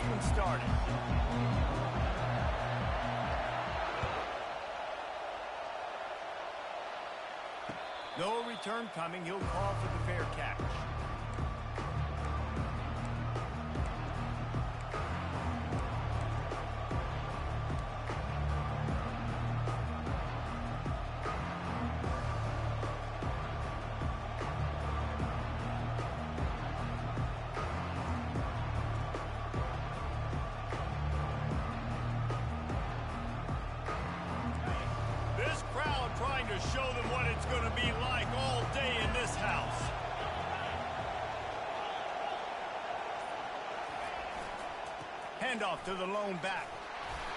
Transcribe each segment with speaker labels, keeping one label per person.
Speaker 1: one started. No return coming. He'll call for the fair catch. Trying to show them what it's going to be like all day in this house. Handoff to the lone back.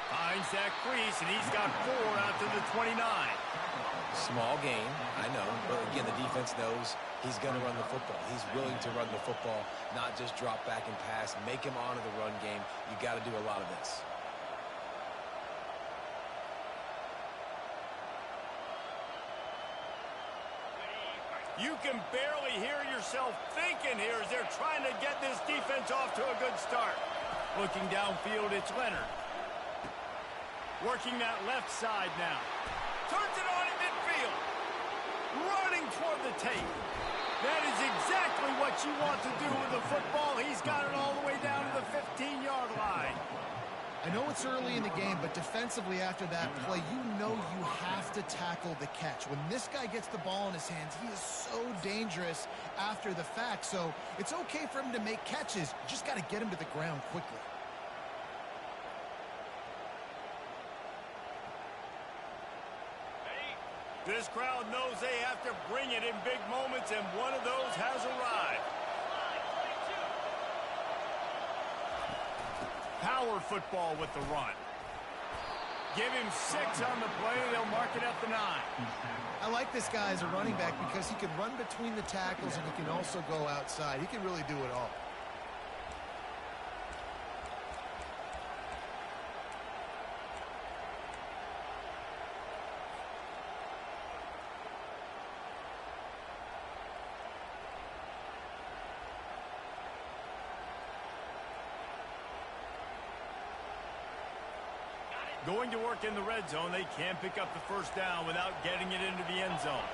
Speaker 1: Finds that crease, and he's got 4 out to the 29.
Speaker 2: Small gain, I know, but again, the defense knows he's going to run the football. He's willing to run the football, not just drop back and pass, make him honor the run game. You got to do a lot of this.
Speaker 1: You can barely hear yourself thinking here as they're trying to get this defense off to a good start. Looking downfield, it's Leonard. Working that left side now. Turns it on in midfield. Running toward the tape. That is exactly what you want to do with the football. He's got it all the way down to the 15-yard line.
Speaker 3: I know it's early in the game, but defensively after that play, you know you have to tackle the catch. When this guy gets the ball in his hands, he is so dangerous after the fact. So it's okay for him to make catches. You just got to get him to the ground quickly.
Speaker 1: This crowd knows they have to bring it in big moments, and one of those has arrived. Power football with the run. Give him 6 on the play. They'll mark it at the 9.
Speaker 3: I like this guy as a running back because he can run between the tackles and he can also go outside. He can really do it all.
Speaker 1: Going to work in the red zone. They can't pick up the first down without getting it into the end zone.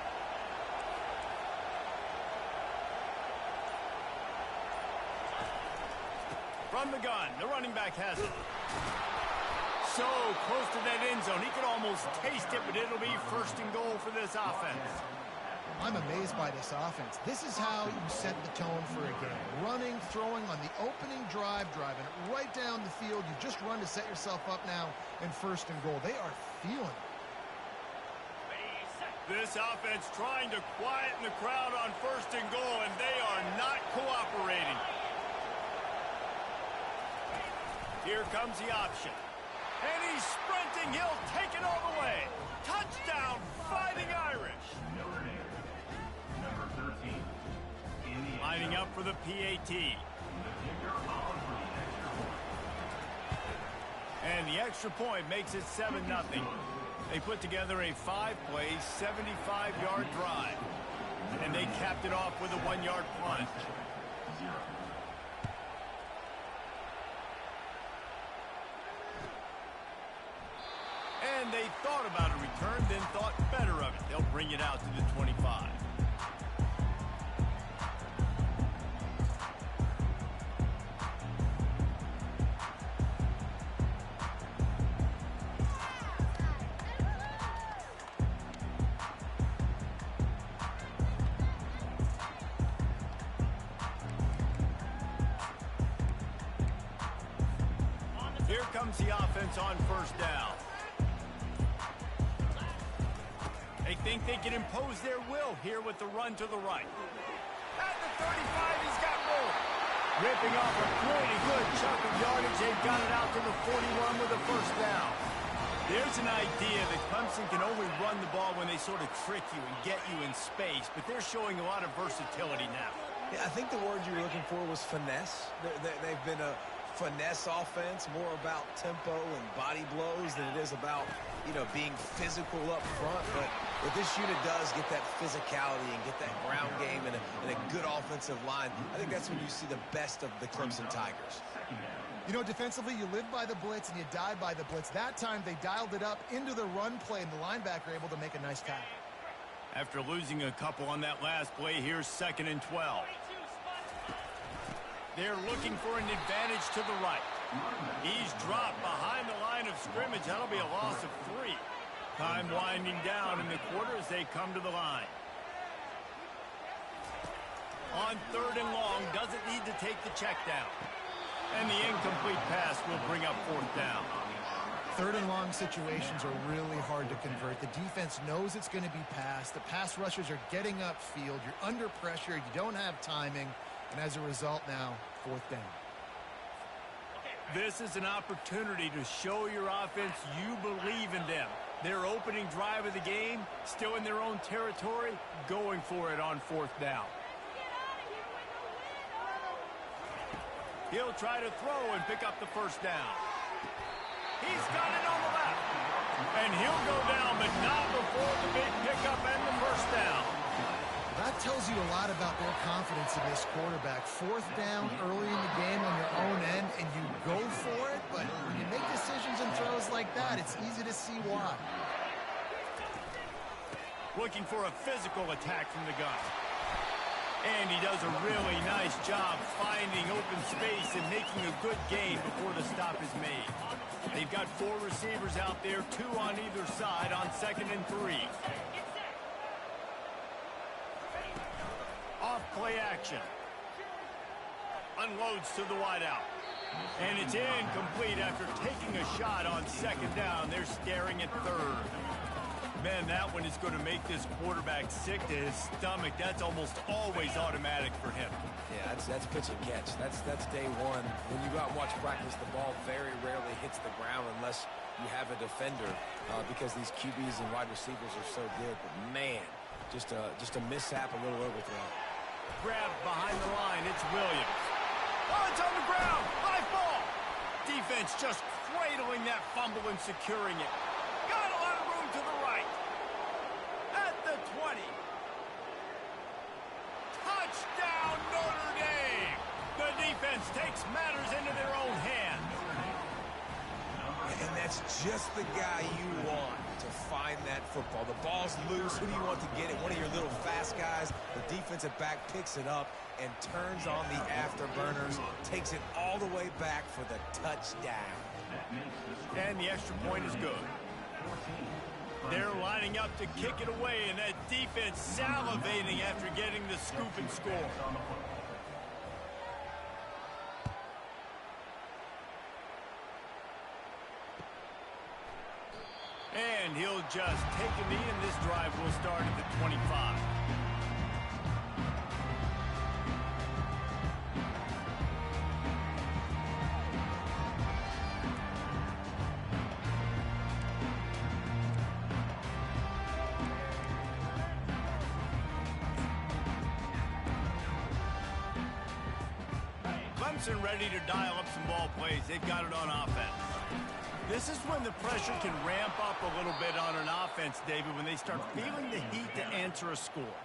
Speaker 1: From the gun, the running back has it. So close to that end zone. He could almost taste it, but it'll be 1st and goal for this offense.
Speaker 3: I'm amazed by this offense. This is how you set the tone for a game. Running, throwing on the opening drive, driving it right down the field. You just run to set yourself up now in 1st and goal. They are feeling it.
Speaker 1: This offense trying to quieten the crowd on 1st and goal, and they are not cooperating. Here comes the option. And he's sprinting. He'll take it all the way. Touchdown, Fighting Irish. Lining up for the PAT. And the extra point makes it 7-0. They put together a 5-play, 75-yard drive. And they capped it off with a 1-yard punt. And they thought about a return, then thought better of it. They'll bring it out to the 25. Here comes the offense on 1st down. They think they can impose their will here with the run to the right. At the 35, he's got room. Ripping off a pretty good chunk of yardage. They've got it out to the 41 with a 1st down. There's an idea that Clemson can only run the ball when they sort of trick you and get you in space, but they're showing a lot of versatility now.
Speaker 2: Yeah, I think the word you were looking for was finesse. They've been finesse offense, more about tempo and body blows than it is about, being physical up front. But what this unit does, get that physicality and get that ground game and a good offensive line, I think that's when you see the best of the Clemson Tigers.
Speaker 3: Defensively, you live by the blitz and you die by the blitz. That time, they dialed it up into the run play, and the linebacker able to make a nice tackle.
Speaker 1: After losing a couple on that last play, here's 2nd and 12. They're looking for an advantage to the right. He's dropped behind the line of scrimmage. That'll be a loss of 3. Time winding down in the quarter as they come to the line. On 3rd and long, doesn't need to take the check down. And the incomplete pass will bring up 4th down.
Speaker 3: 3rd and long situations are really hard to convert. The defense knows it's going to be passed. The pass rushers are getting upfield. You're under pressure. You don't have timing. And as a result now, 4th down.
Speaker 1: This is an opportunity to show your offense you believe in them. Their opening drive of the game, still in their own territory, going for it on 4th down. He'll try to throw and pick up the 1st down. He's got it on the left. And he'll go down, but not before the big pickup and the 1st down.
Speaker 3: That tells you a lot about their confidence in this quarterback. 4th down early in the game on your own end, and you go for it, but when you make decisions and throws like that, it's easy to see why.
Speaker 1: Looking for a physical attack from the gun. And he does a really nice job finding open space and making a good gain before the stop is made. They've got 4 receivers out there, 2 on either side on 2nd and 3. Off play action. Unloads to the wideout. And it's incomplete after taking a shot on 2nd down. They're staring at 3rd. Man, that one is going to make this quarterback sick to his stomach. That's almost always automatic for him.
Speaker 2: Yeah, that's pitch and catch. That's day one. When you go out and watch practice, the ball very rarely hits the ground unless you have a defender because these QBs and wide receivers are so good. But man, just a mishap, a little overthrow.
Speaker 1: Grabbed behind the line. It's Williams. Oh, it's on the ground. High ball. Defense just cradling that fumble and securing it. Got a lot of room to the right. At the 20. Touchdown, Notre Dame. The defense takes matters into their own hands.
Speaker 2: And that's just the guy you want to find that football. The ball's loose. Who do you want to get it? One of your little fast guys. The defensive back picks it up and turns on the afterburners. Takes it all the way back for the touchdown.
Speaker 1: And the extra point is good. They're lining up to kick it away, and that defense salivating after getting the scoop and score. And he'll just take a knee, and this drive will start at the 25. Clemson ready to dial up some ball plays. They've got it on offense. This is when the pressure can ramp up a little bit on an offense, David, when they start feeling the heat to answer a score.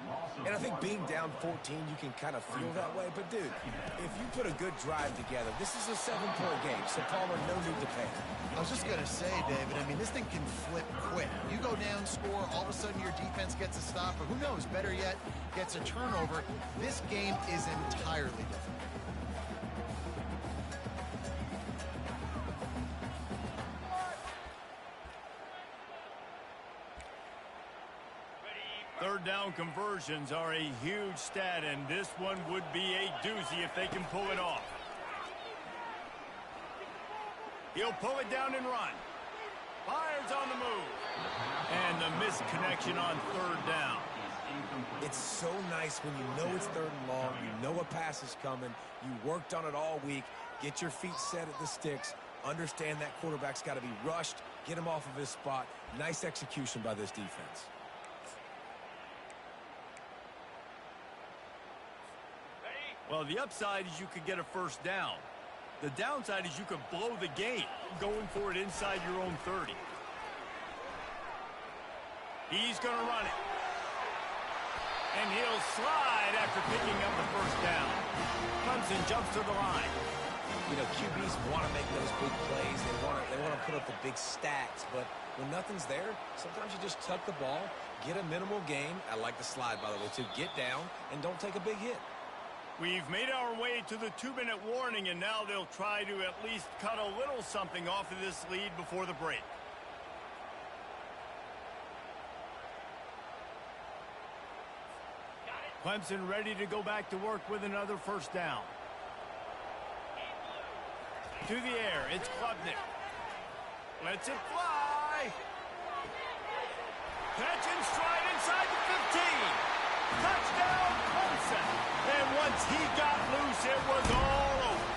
Speaker 2: And I think being down 14, you can kind of feel that way. But, dude, if you put a good drive together, this is a 7-point game, so Palmer, no need to panic.
Speaker 3: I was just going to say, David, I mean, this thing can flip quick. You go down, score, all of a sudden your defense gets a stop, or who knows, better yet, gets a turnover. This game is entirely different.
Speaker 1: Third down conversions are a huge stat, and this one would be a doozy if they can pull it off. He'll pull it down and run. Fires on the move. And the misconnection on 3rd down.
Speaker 2: It's so nice when you know it's 3rd and long, you know a pass is coming, you worked on it all week, get your feet set at the sticks, understand that quarterback's got to be rushed, get him off of his spot. Nice execution by this defense.
Speaker 1: Well, the upside is you could get a 1st down. The downside is you could blow the game going for it inside your own 30. He's going to run it. And he'll slide after picking up the first down. Clemson jumps to the line.
Speaker 2: You know, QBs want to make those big plays. They want to put up the big stats. But when nothing's there, sometimes you just tuck the ball, get a minimal gain. I like the slide, by the way, too. Get down and don't take a big hit.
Speaker 1: We've made our way to the 2-minute warning, and now they'll try to at least cut a little something off of this lead before the break. Clemson ready to go back to work with another first down. To the air, it's Klubnik. Lets it fly. Catch and stride inside the 15. Touchdown, Clemson. And once he got loose, it was all over.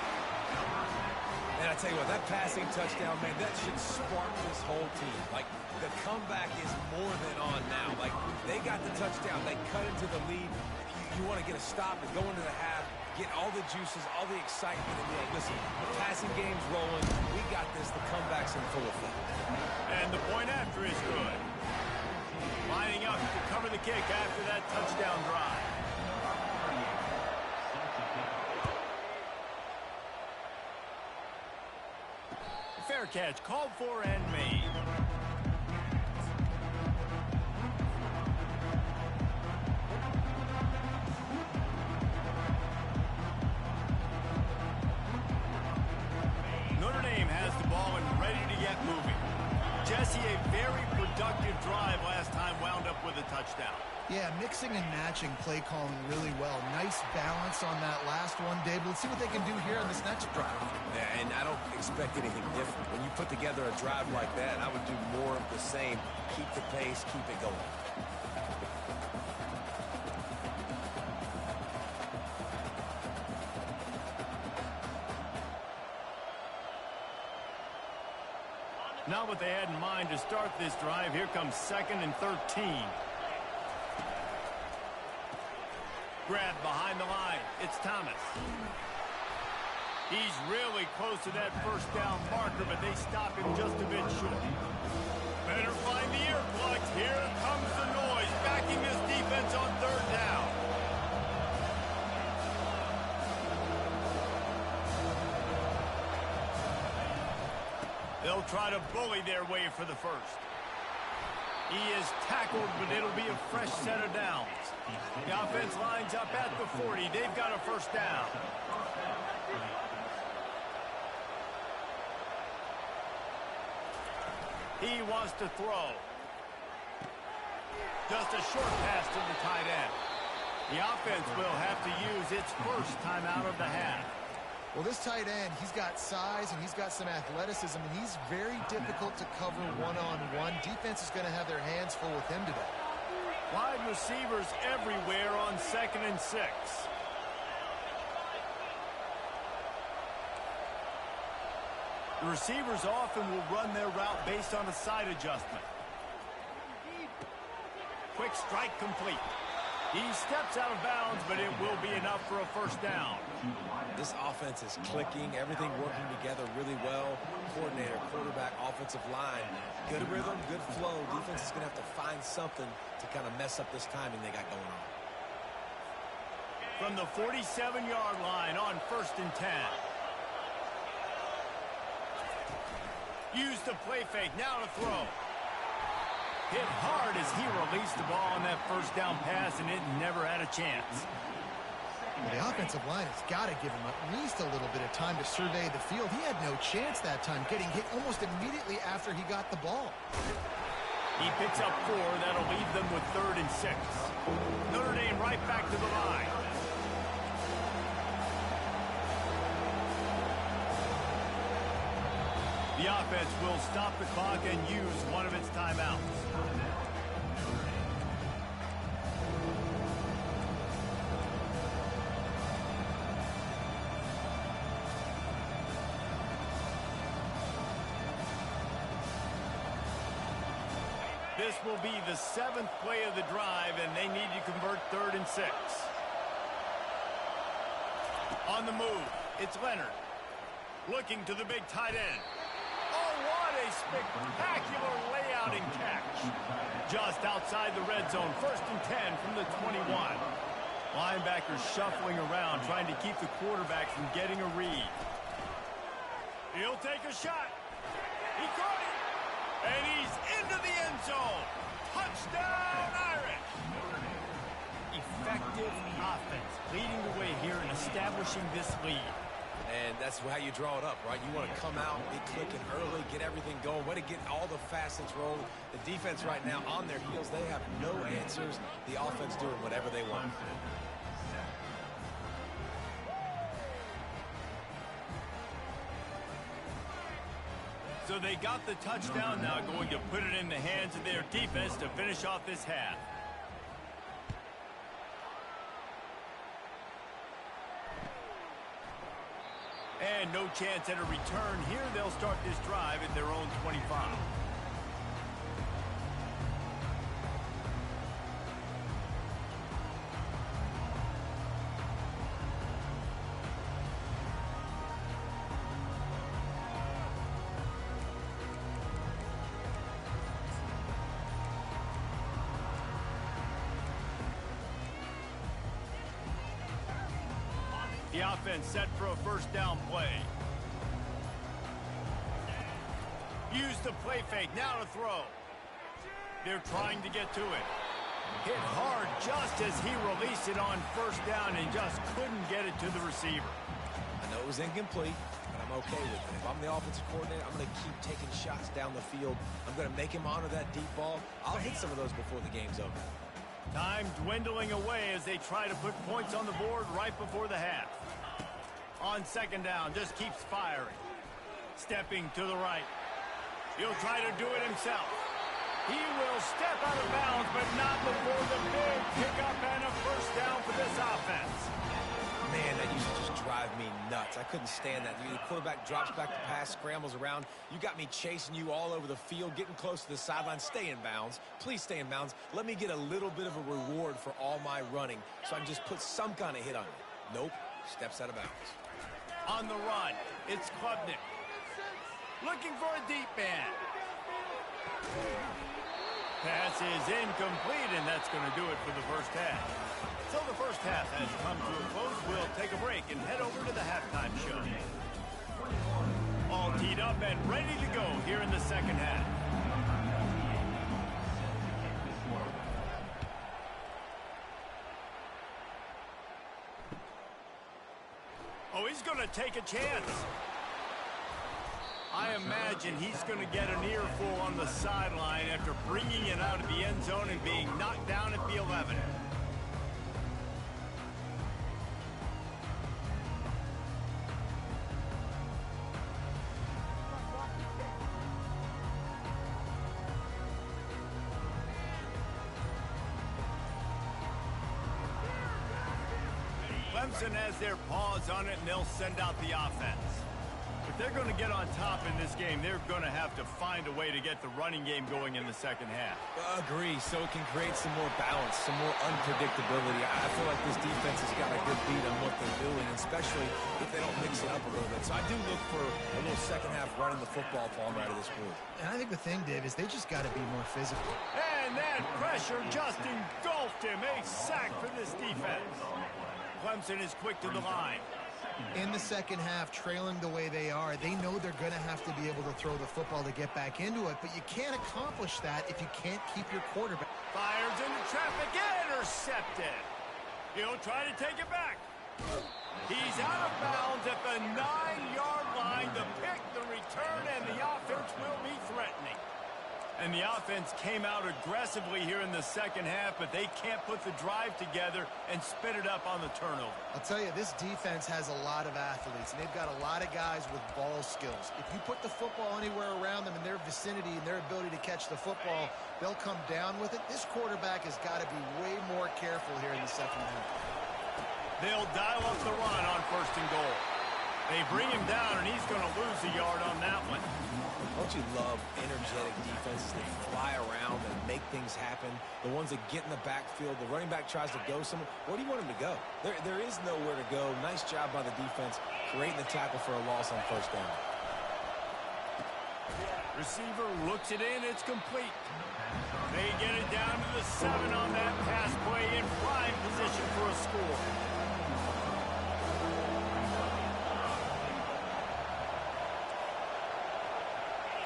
Speaker 2: And I tell you what, that passing touchdown, man, that should spark this whole team. Like, the comeback is more than on now. Like, they got the touchdown. They cut into the lead. You want to get a stop and go into the half, get all the juices, all the excitement, and be like, listen, the passing game's rolling. We got this. The comeback's in full effect.
Speaker 1: And the point after is good. Lining up to cover the kick after that touchdown drive. Fair catch called for and made. Notre Dame has the ball and ready to get moving. Jesse, a very productive drive last time, wound up with a touchdown.
Speaker 3: Yeah, mixing and matching play calling really well. Nice balance on that last one, Dave. Let's see what they can do here on this next drive.
Speaker 2: Yeah, and I don't expect anything different. When you put together a drive like that, I would do more of the same. Keep the pace, keep it going.
Speaker 1: Not what they had in mind to start this drive. Here comes 2nd and 13. Grab behind the line. It's Thomas. He's really close to that first down marker, but they stop him just a bit short. Better find the earplugs. Here comes the noise, backing this defense on 3rd down. They'll try to bully their way for the first. He is tackled, but it'll be a fresh set of downs. The offense lines up at the 40. They've got a first down. He wants to throw. Just a short pass to the tight end. The offense will have to use its first timeout of the half.
Speaker 3: Well, this tight end, he's got size and he's got some athleticism, and he's very difficult to cover one-on-one. Defense is going to have their hands full with him today.
Speaker 1: Wide receivers everywhere on 2nd and 6. The receivers often will run their route based on a side adjustment. Quick strike complete. He steps out of bounds, but it will be enough for a first down.
Speaker 2: This offense is clicking, everything working together really well. Coordinator, quarterback, offensive line. Good rhythm, good flow. Defense is going to have to find something to kind of mess up this timing they got going on.
Speaker 1: From the 47-yard line on 1st and 10. Use the play fake, now to throw. Hit hard as he released the ball on that first down pass, and it never had a chance.
Speaker 3: Well, the offensive line has got to give him at least a little bit of time to survey the field. He had no chance that time, getting hit almost immediately after he got the ball.
Speaker 1: He picks up 4. That'll leave them with 3rd and 6. Notre Dame right back to the line. The offense will stop the clock and use one of its timeouts. This will be the 7th play of the drive, and they need to convert 3rd and 6. On the move, it's Leonard. Looking to the big tight end. Oh, what a spectacular layout and catch. Just outside the red zone, 1st and 10 from the 21. Linebackers shuffling around, trying to keep the quarterback from getting a read. He'll take a shot. He caught it. And he's into the end zone. Touchdown, Irish. Effective offense, leading the way here and establishing this lead.
Speaker 2: And that's how you draw it up, right? You want to come out, be clicking early, get everything going, way to get all the facets rolling. The defense right now on their heels, they have no answers. The offense doing whatever they want.
Speaker 1: So they got the touchdown, now going to put it in the hands of their defense to finish off this half. And no chance at a return here. They'll start this drive at their own 25. The offense set for a 1st down play. Use the play fake, now to throw. They're trying to get to it. Hit hard just as he released it on 1st down and just couldn't get it to the receiver.
Speaker 2: I know it was incomplete, but I'm okay with it. If I'm the offensive coordinator, I'm going to keep taking shots down the field. I'm going to make him honor that deep ball. I'll hit some of those before the game's over.
Speaker 1: Time dwindling away as they try to put points on the board right before the half. On 2nd down, just keeps firing. Stepping to the right. He'll try to do it himself. He will step out of bounds, but not before the big pickup and a 1st down for this offense.
Speaker 2: Man, that used to just drive me nuts. I couldn't stand that. The quarterback drops back to pass, scrambles around. You got me chasing you all over the field, getting close to the sideline. Stay in bounds. Please stay in bounds. Let me get a little bit of a reward for all my running so I can just put some kind of hit on you. Nope. Steps out of bounds.
Speaker 1: On the run, it's Klubnik. Looking for a deep man. Pass is incomplete, and that's going to do it for the 1st half. So the 1st half has come to a close. We'll take a break and head over to the halftime show. All teed up and ready to go here in the 2nd half. Oh, he's going to take a chance. I imagine he's going to get an earful on the sideline after bringing it out of the end zone and being knocked down at the 11. Clemson has their paws on it, and they'll send out the offense. If they're going to get on top in this game, they're going to have to find a way to get the running game going in the 2nd half.
Speaker 2: Agree, so it can create some more balance, some more unpredictability. I feel like this defense has got a good beat on what they're doing, especially if they don't mix it up a little bit. So I do look for a little 2nd half running the football form out of this group.
Speaker 3: And I think the thing, Dave, is they just got to be more physical.
Speaker 1: And that pressure just engulfed him. A sack for this defense. Clemson is quick to the line.
Speaker 3: In the 2nd half, trailing the way they are, they know they're going to have to be able to throw the football to get back into it, but you can't accomplish that if you can't keep your quarterback.
Speaker 1: Fires into traffic, intercepted. He'll try to take it back. He's out of bounds at the 9-yard line. The pick, the return, and the offense will be threatening. And the offense came out aggressively here in the 2nd half, but they can't put the drive together and spit it up on the turnover.
Speaker 3: I'll tell you, this defense has a lot of athletes, and they've got a lot of guys with ball skills. If you put the football anywhere around them in their vicinity and their ability to catch the football, they'll come down with it. This quarterback has got to be way more careful here in the 2nd half.
Speaker 1: They'll dial up the run on 1st and goal. They bring him down, and he's going to lose a yard on that one.
Speaker 2: Don't you love energetic defenses that fly around and make things happen? The ones that get in the backfield, the running back tries to go somewhere. Where do you want him to go? There is nowhere to go. Nice job by the defense creating the tackle for a loss on first down.
Speaker 1: Receiver looks it in. It's complete. They get it down to the 7 on that pass play in prime position for a score.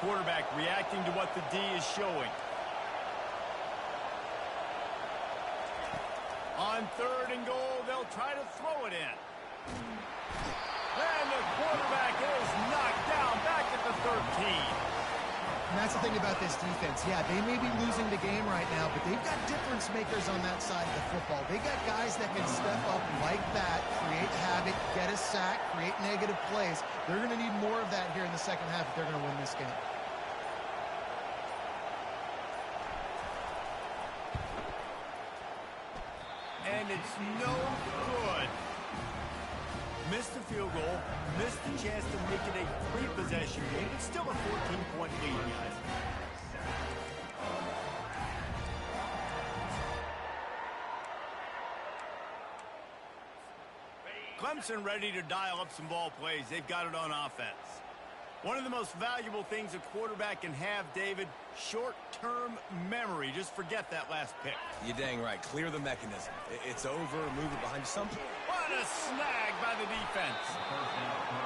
Speaker 1: Quarterback reacting to what the D is showing. On 3rd and goal, they'll try to throw it in. And the quarterback is knocked down back at the 13.
Speaker 3: And that's the thing about this defense. Yeah, they may be losing the game right now, but they've got difference makers on that side of the football. They got guys that can step up like that, create havoc, get a sack, create negative plays. They're going to need more of that here in the second half if they're going to win this game.
Speaker 1: And it's no good. Missed the field goal, missed the chance to make it a 3-possession game. It's still a 14-point lead, guys. Clemson ready to dial up some ball plays. They've got it on offense. One of the most valuable things a quarterback can have, David, short-term memory. Just forget that last pick.
Speaker 2: You're dang right. Clear the mechanism. It's over. Move it behind you.
Speaker 1: What a snag by the defense.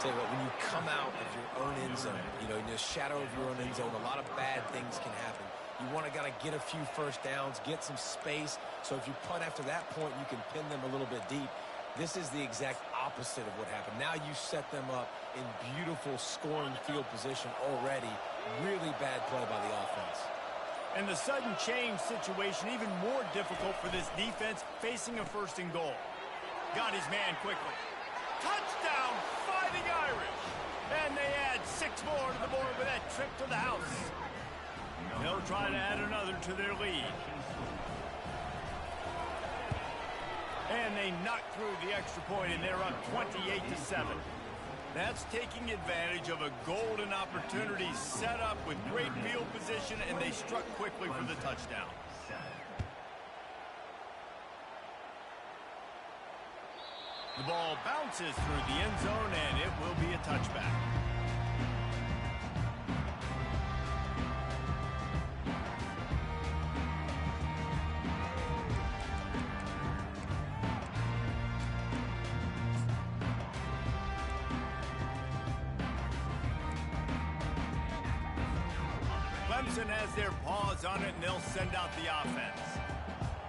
Speaker 2: Tell you what, when you come out of your own end zone, in the shadow of your own end zone, a lot of bad things can happen. You want to get a few first downs, get some space, so if you punt after that point, you can pin them a little bit deep. This is the exact opposite of what happened. Now you set them up in beautiful scoring field position already. Really bad play by the offense.
Speaker 1: And the sudden change situation even more difficult for this defense facing a 1st and goal. Got his man quickly. Touchdown, Fighting Irish. And they add 6 more to the board with that trip to the house. They'll try to add another to their lead. And they knock through the extra point, and they're up 28-7. That's taking advantage of a golden opportunity set up with great field position, and they struck quickly for the touchdown. The ball bounces through the end zone, and it will be a touchback. Clemson has their paws on it, and they'll send out the offense.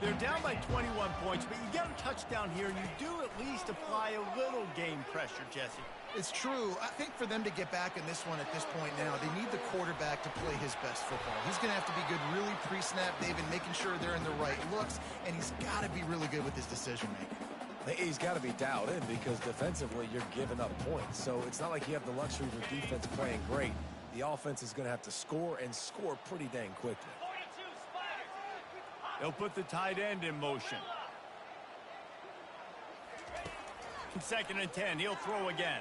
Speaker 1: They're down by 21 points, but you get a touchdown here, and you do at least apply a little game pressure, Jesse.
Speaker 3: It's true. I think for them to get back in this one at this point now, they need the quarterback to play his best football. He's going to have to be good really pre-snap, David, making sure they're in the right looks, and he's got to be really good with his decision-making.
Speaker 2: He's got to be dialed in because defensively you're giving up points. So it's not like you have the luxury of your defense playing great. The offense is going to have to score and score pretty dang quickly.
Speaker 1: They'll put the tight end in motion. 2nd and 10. He'll throw again.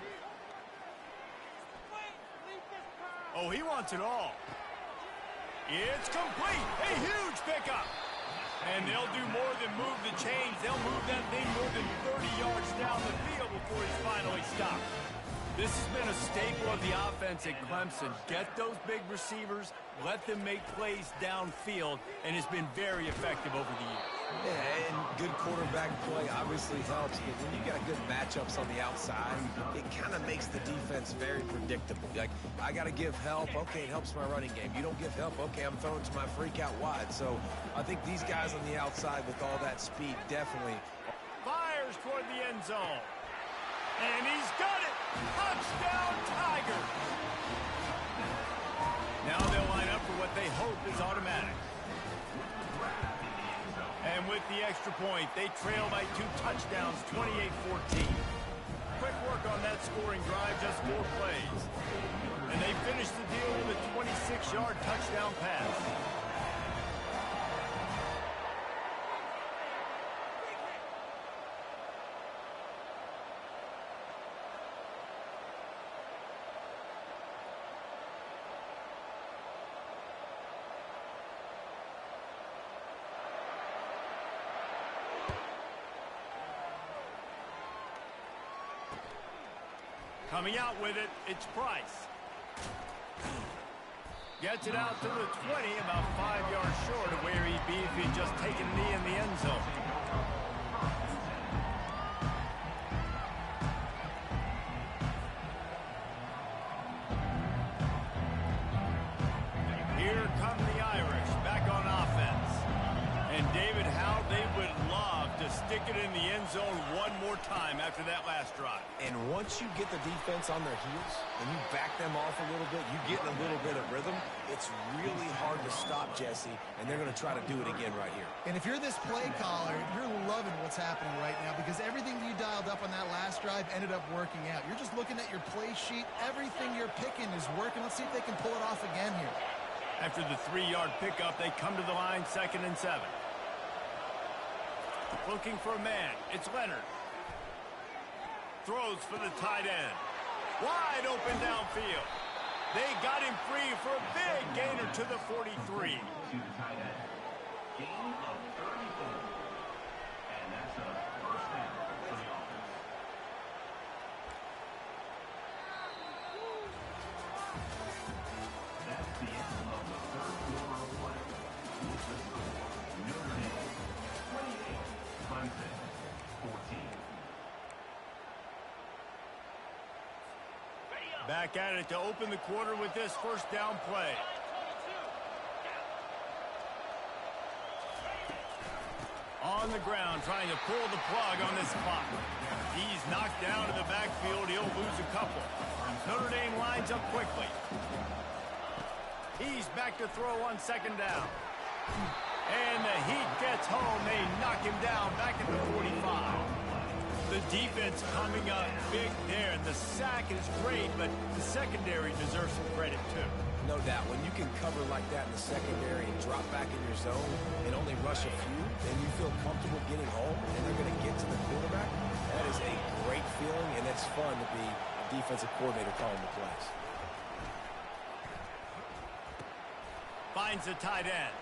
Speaker 1: Oh, he wants it all. It's complete. A huge pickup. And they'll do more than move the chains. They'll move that thing more than 30 yards down the field before he's finally stopped. This has been a staple of the offense at Clemson. Get those big receivers, let them make plays downfield, and it's been very effective over the years.
Speaker 2: Yeah, and good quarterback play obviously helps, but when you got good matchups on the outside, it kind of makes the defense very predictable. Like, I got to give help. Okay, it helps my running game. You don't give help. Okay, I'm throwing to my freak out wide. So I think these guys on the outside with all that speed definitely.
Speaker 1: Fires toward the end zone. And he's got it. Touchdown, Tigers. Now they'll line up for what they hope is automatic. And with the extra point, they trail by 2 touchdowns, 28-14. Quick work on that scoring drive, just 4 plays. And they finish the deal with a 26-yard touchdown pass. Coming out with it, it's Price. Gets it out to the 20, about 5 yards short of where he'd be if he'd just taken a knee in the end zone. Here come the Irish, back on offense. And David, how they would love to stick it in the end zone one more time after that last drive.
Speaker 2: And once you get the defense on their heels and you back them off a little bit, you get in a little bit of rhythm, it's really hard to stop, Jesse, and they're going to try to do it again right here.
Speaker 3: And if you're this play caller, you're loving what's happening right now because everything you dialed up on that last drive ended up working out. You're just looking at your play sheet. Everything you're picking is working. Let's see if they can pull it off again here.
Speaker 1: After the 3-yard pickup, they come to the line, 2nd and 7. Looking for a man. It's Leonard. Throws for the tight end. Wide open downfield. They got him free for a big gainer to the 43.
Speaker 4: To the tight end. Gain of 34. And that's a first down for the offense. That's the end of the third quarter of play. Notre Dame 28, Clemson 14.
Speaker 1: Back at it to open the quarter with this first down play. On the ground, trying to pull the plug on this clock. He's knocked down to the backfield. He'll lose a couple. Notre Dame lines up quickly. He's back to throw on 2nd down. And the heat gets home. They knock him down back at the 45. The defense coming up big there. The sack is great, but the secondary deserves some credit, too.
Speaker 2: No doubt. When you can cover like that in the secondary and drop back in your zone and only rush a few, and you feel comfortable getting home, and they're going to get to the quarterback, that is a great feeling, and it's fun to be a defensive coordinator calling the plays.
Speaker 1: Finds the tight end.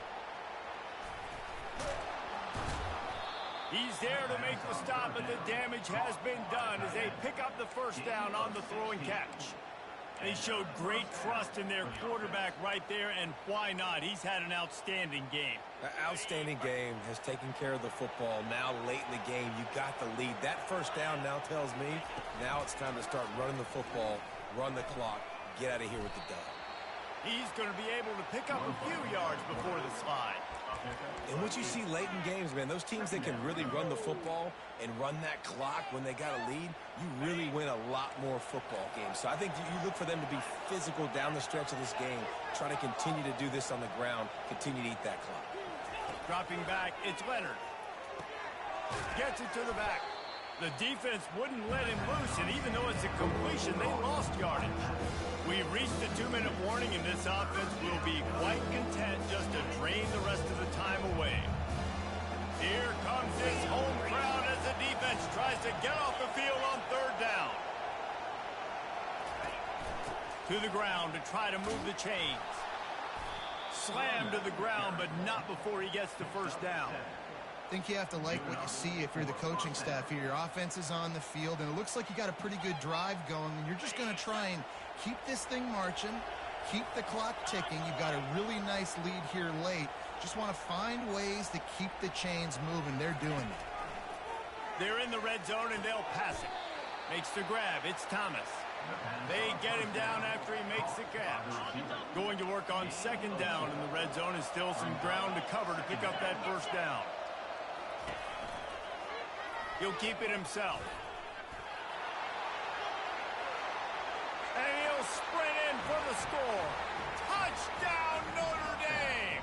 Speaker 1: He's there to make the stop, but the damage has been done as they pick up the first down on the throw and catch. They showed great trust in their quarterback right there, and why not? He's had an outstanding game.
Speaker 2: An outstanding game, has taken care of the football. Now, late in the game, you got the lead. That first down now tells me now it's time to start running the football, run the clock, get out of here with the dub.
Speaker 1: He's going to be able to pick up a few yards before the slide.
Speaker 2: And what you see late in games, man, those teams that can really run the football and run that clock when they got a lead, you really win a lot more football games. So I think you look for them to be physical down the stretch of this game, try to continue to do this on the ground, continue to eat that clock.
Speaker 1: Dropping back, it's Leonard. Gets it to the back. The defense wouldn't let him loose, and even though it's a completion, they lost yardage. We've reached the 2-minute warning, and this offense will be quite content just to drain the rest of the time away. Here comes his home crowd as the defense tries to get off the field on 3rd down. To the ground to try to move the chains. Slammed to the ground, but not before he gets the first down.
Speaker 3: I think you have to like what you see if you're the coaching staff here. Your offense is on the field, and it looks like you got a pretty good drive going, and you're just going to try and keep this thing marching, keep the clock ticking. You've got a really nice lead here late. Just want to find ways to keep the chains moving. They're doing it.
Speaker 1: They're in the red zone, and they'll pass it. Makes the grab. It's Thomas. They get him down after he makes the catch. Going to work on 2nd down in the red zone, and still some ground to cover to pick up that first down. He'll keep it himself. And he'll sprint in for the score. Touchdown, Notre Dame!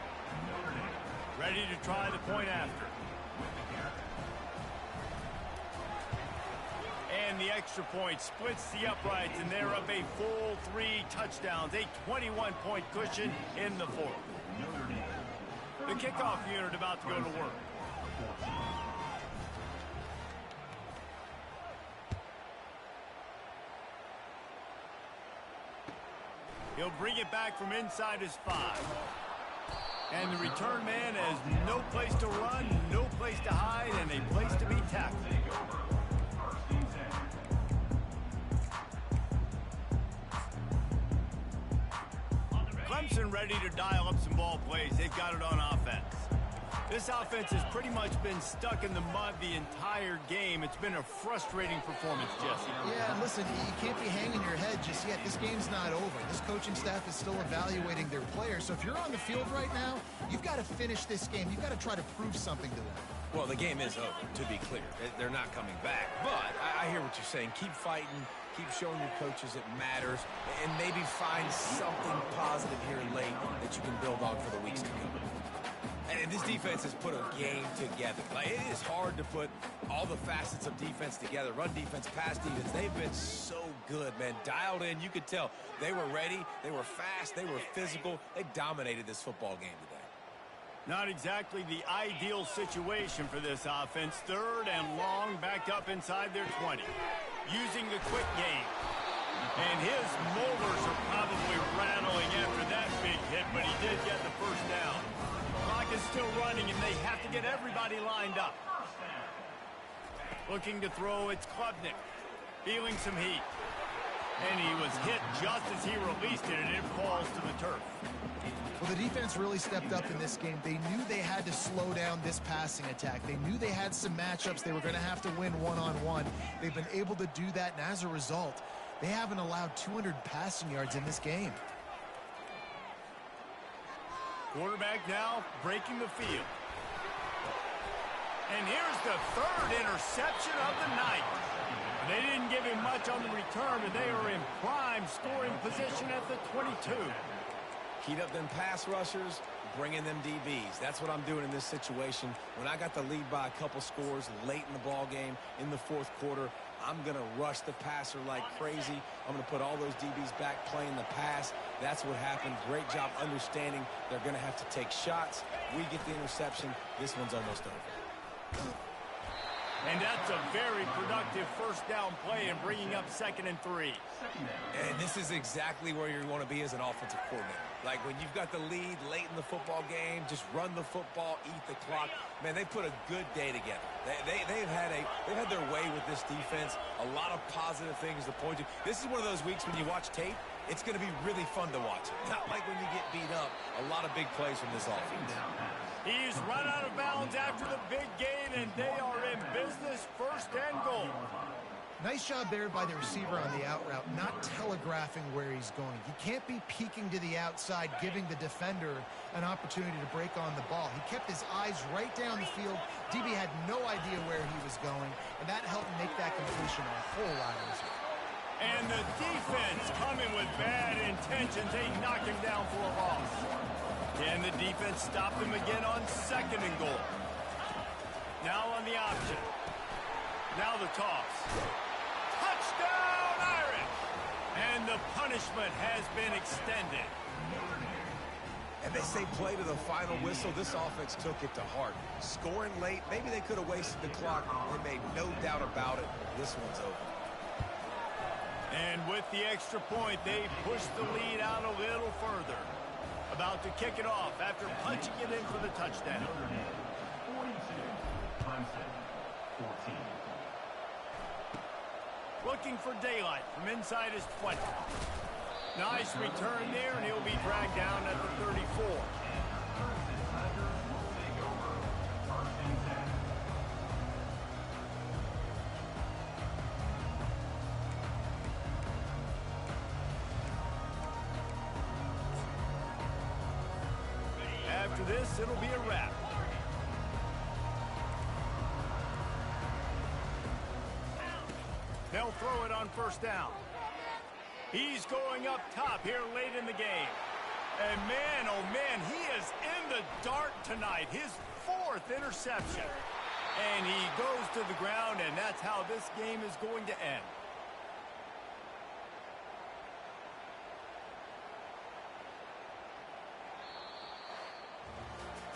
Speaker 1: Ready to try the point after. And the extra point splits the uprights, and they're up a full 3 touchdowns, a 21-point cushion in the 4th. The kickoff unit about to go to work. He'll bring it back from inside his 5. And the return man has no place to run, no place to hide, and a place to be tackled. Clemson ready to dial up some ball plays. They've got it on offense. This offense has pretty much been stuck in the mud the entire game. It's been a frustrating performance, Jesse.
Speaker 3: Yeah, listen, you can't be hanging your head just yet. This game's not over. This coaching staff is still evaluating their players. So if you're on the field right now, you've got to finish this game. You've got to try to prove something to them.
Speaker 2: Well, the game is over, to be clear. They're not coming back. But I hear what you're saying. Keep fighting. Keep showing your coaches it matters. And maybe find something positive here late that you can build on for the weeks to come. And this defense has put a game together. Like, it is hard to put all the facets of defense together. Run defense, pass defense. They've been so good, man. Dialed in. You could tell they were ready. They were fast. They were physical. They dominated this football game today.
Speaker 1: Not exactly the ideal situation for this offense. 3rd and long, backed up inside their 20. Using the quick game. And his molars are probably rattling after that big hit, but he did get the first down. Clock is still running, and they have to get everybody lined up. Looking to throw, it's Klubnik. Feeling some heat. And he was hit just as he released it, and it falls to the turf.
Speaker 3: Well, the defense really stepped up in this game. They knew they had to slow down this passing attack. They knew they had some matchups they were going to have to win one-on-one. They've been able to do that, and as a result, they haven't allowed 200 passing yards in this game.
Speaker 1: Quarterback now breaking the field. And here's the 3rd interception of the night. They didn't give him much on the return, but they are in prime scoring position at the 22.
Speaker 2: Heat up them pass rushers, bring in them DBs. That's what I'm doing in this situation. When I got the lead by a couple scores late in the ball game, in the 4th quarter, I'm going to rush the passer like crazy. I'm going to put all those DBs back playing the pass. That's what happened. Great job understanding they're going to have to take shots. We get the interception. This one's almost over.
Speaker 1: And that's a very productive first down play and bringing up 2nd and 3.
Speaker 2: And this is exactly where you want to be as an offensive coordinator. Like when you've got the lead late in the football game, just run the football, eat the clock. Man, they put a good day together. They've had their way with this defense. A lot of positive things to point to. This is one of those weeks when you watch tape, it's going to be really fun to watch it. Not like when you get beat up. A lot of big plays from this offense.
Speaker 1: He's run out of bounds after the big gain, and they are in business. 1st and goal.
Speaker 3: Nice job there by the receiver on the out route, not telegraphing where he's going. He can't be peeking to the outside, giving the defender an opportunity to break on the ball. He kept his eyes right down the field. DB had no idea where he was going, and that helped make that completion a whole lot easier.
Speaker 1: And the defense coming with bad intentions. They knock him down for a loss. Can the defense stop them again on 2nd and goal? Now on the option. Now the toss. Touchdown, Irish! And the punishment has been extended.
Speaker 2: And they say play to the final whistle. This offense took it to heart. Scoring late, maybe they could have wasted the clock. They made no doubt about it. This one's over.
Speaker 1: And with the extra point, they pushed the lead out a little further. About to kick it off after punching it in for the touchdown.
Speaker 4: 42, Clemson, 14.
Speaker 1: Looking for daylight from inside his 20. Nice return there, and he'll be dragged down at the 34. After this, it'll be a wrap. They'll throw it on 1st down. He's going up top here late in the game. And man, oh man, he is in the dark tonight. His 4th interception. And he goes to the ground, and that's how this game is going to end.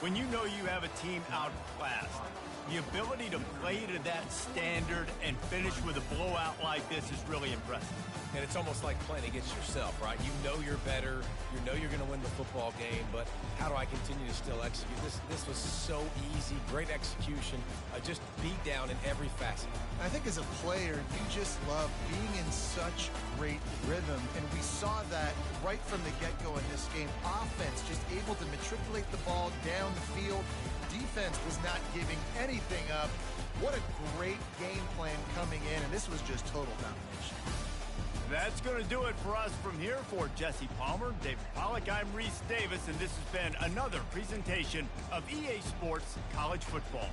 Speaker 1: When you know you have a team outclassed, the ability to play to that standard and finish with a blowout like this is really impressive.
Speaker 2: And it's almost like playing against yourself, right? You know you're better. You know you're going to win the football game, but how do I continue to still execute? This was so easy. Great execution. Just beat down in every facet.
Speaker 3: I think as a player, you just love being in such great rhythm, and we saw that right from the get-go in this game. Offense just able to matriculate the ball down the field. Defense was not giving anything up. What a great game plan coming in, and this was just total domination.
Speaker 1: That's going to do it for us from here. For Jesse Palmer, David Pollack, I'm Reese Davis, and this has been another presentation of EA Sports College Football.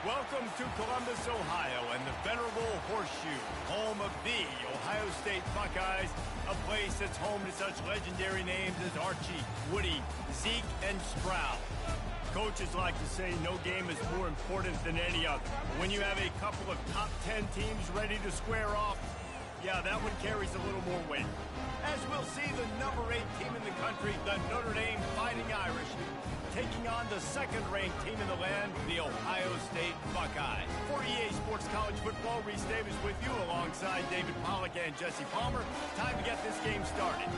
Speaker 1: Welcome to Columbus, Ohio, and the venerable Horseshoe, home of the Ohio State Buckeyes, a place that's home to such legendary names as Archie, Woody, Zeke, and Stroud. Coaches like to say no game is more important than any other. When you have a couple of top 10 teams ready to square off, yeah, that one carries a little more weight. As we'll see, the number 8 team in the country, the Notre Dame Fighting Irish, taking on the second-ranked team in the land, the Ohio State Buckeyes. For EA Sports College Football, Reese Davis with you alongside David Pollack and Jesse Palmer. Time to get this game started.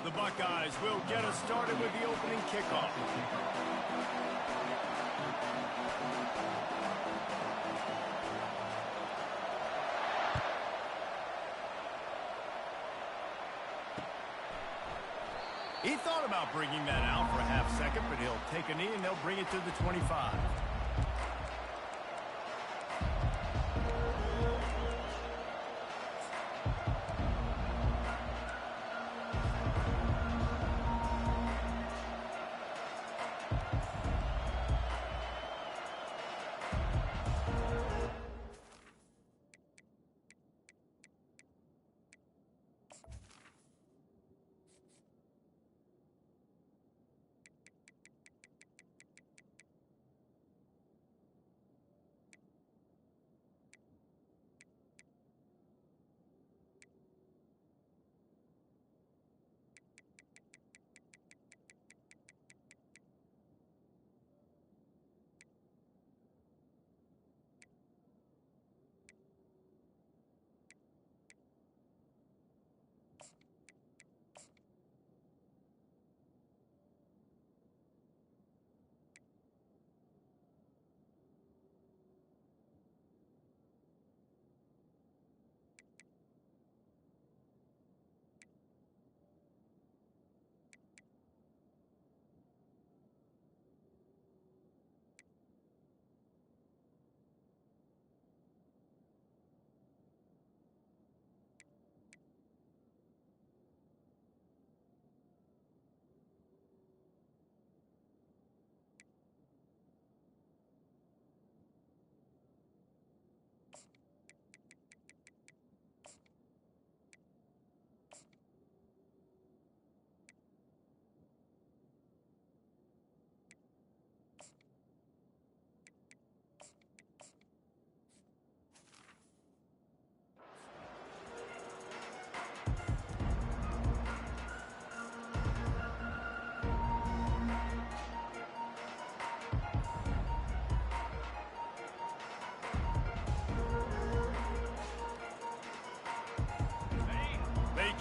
Speaker 1: The Buckeyes will get us started with the opening kickoff. He thought about bringing that out for a half second, but he'll take a knee and they'll bring it to the 25.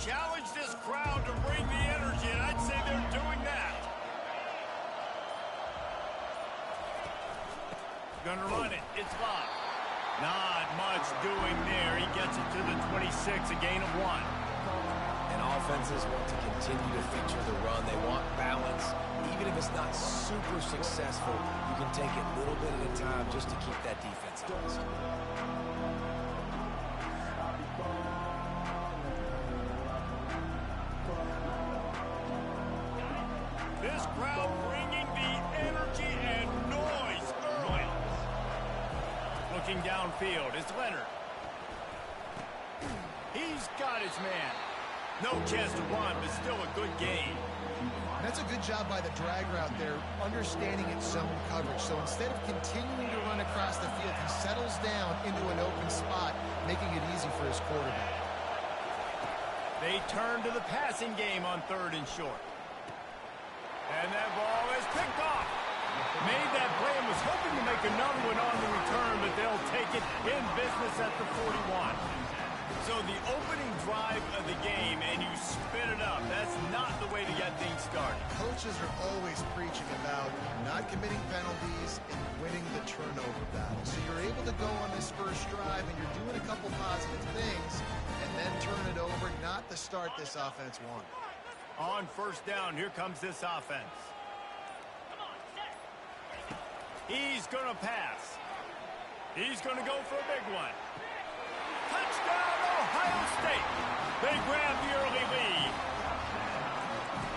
Speaker 1: Challenge this crowd to bring the energy, and I'd say they're doing that. Gonna run it. It's locked. Not much doing there. He gets it to the 26, a gain of 1.
Speaker 2: And offenses want to continue to feature the run. They want balance. Even if it's not super successful, you can take it little bit at a time just to keep that defense honest.
Speaker 1: This crowd bringing the energy and noise early. Looking downfield, it's Leonard. He's got his man. No chance to run, but still a good gain.
Speaker 3: That's a good job by the drag route there, understanding its zone coverage. So instead of continuing to run across the field, he settles down into an open spot, making it easy for his quarterback.
Speaker 1: They turn to the passing game on 3rd and short. And that ball is picked off. Made that play and was hoping to make another one on the return, but they'll take it in business at the 41. So the opening drive of the game, and you spin it up. That's not the way to get things started.
Speaker 3: Coaches are always preaching about not committing penalties and winning the turnover battle. So you're able to go on this first drive, and you're doing a couple positive things, and then turn it over, not the start this offense wanted.
Speaker 1: On 1st down, here comes this offense. He's going to pass. He's going to go for a big one. Touchdown, Ohio State. They grab the early lead.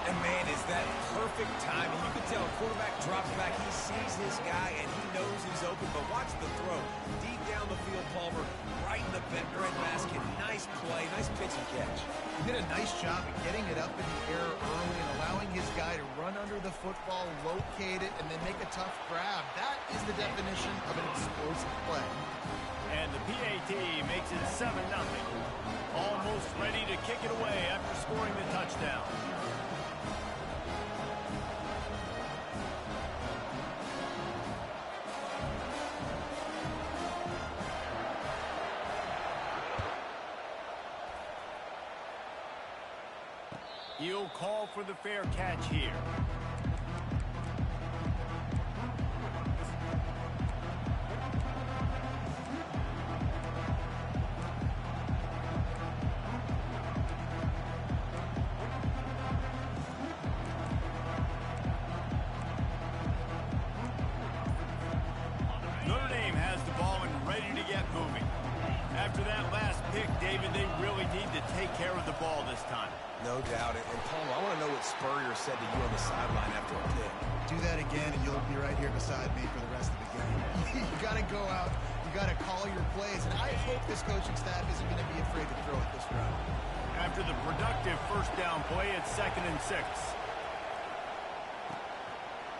Speaker 2: And, man, is that perfect timing. You can tell quarterback drops back. He sees his guy, and he knows he's open. But watch the throw. Deep down the field, Palmer, right in the breadbasket. Nice play, nice pitch and catch.
Speaker 3: He did a nice job of getting it up in the air early and allowing his guy to run under the football, locate it, and then make a tough grab. That is the definition of an explosive play.
Speaker 1: And the PAT makes it 7-0. Almost ready to kick it away after scoring the touchdown. He'll call for the fair catch here. Notre Dame has the ball and ready to get moving. After that last pick, David, they really need to take care of the ball this time.
Speaker 2: No doubt. And Palmer, I want to know what Spurrier said to you on the sideline after a pick.
Speaker 3: Do that again, and you'll be right here beside me for the rest of the game. You got to go out. You got to call your plays. And I hope this coaching staff isn't going to be afraid to throw it this route.
Speaker 1: After the productive first down play, it's 2nd and 6.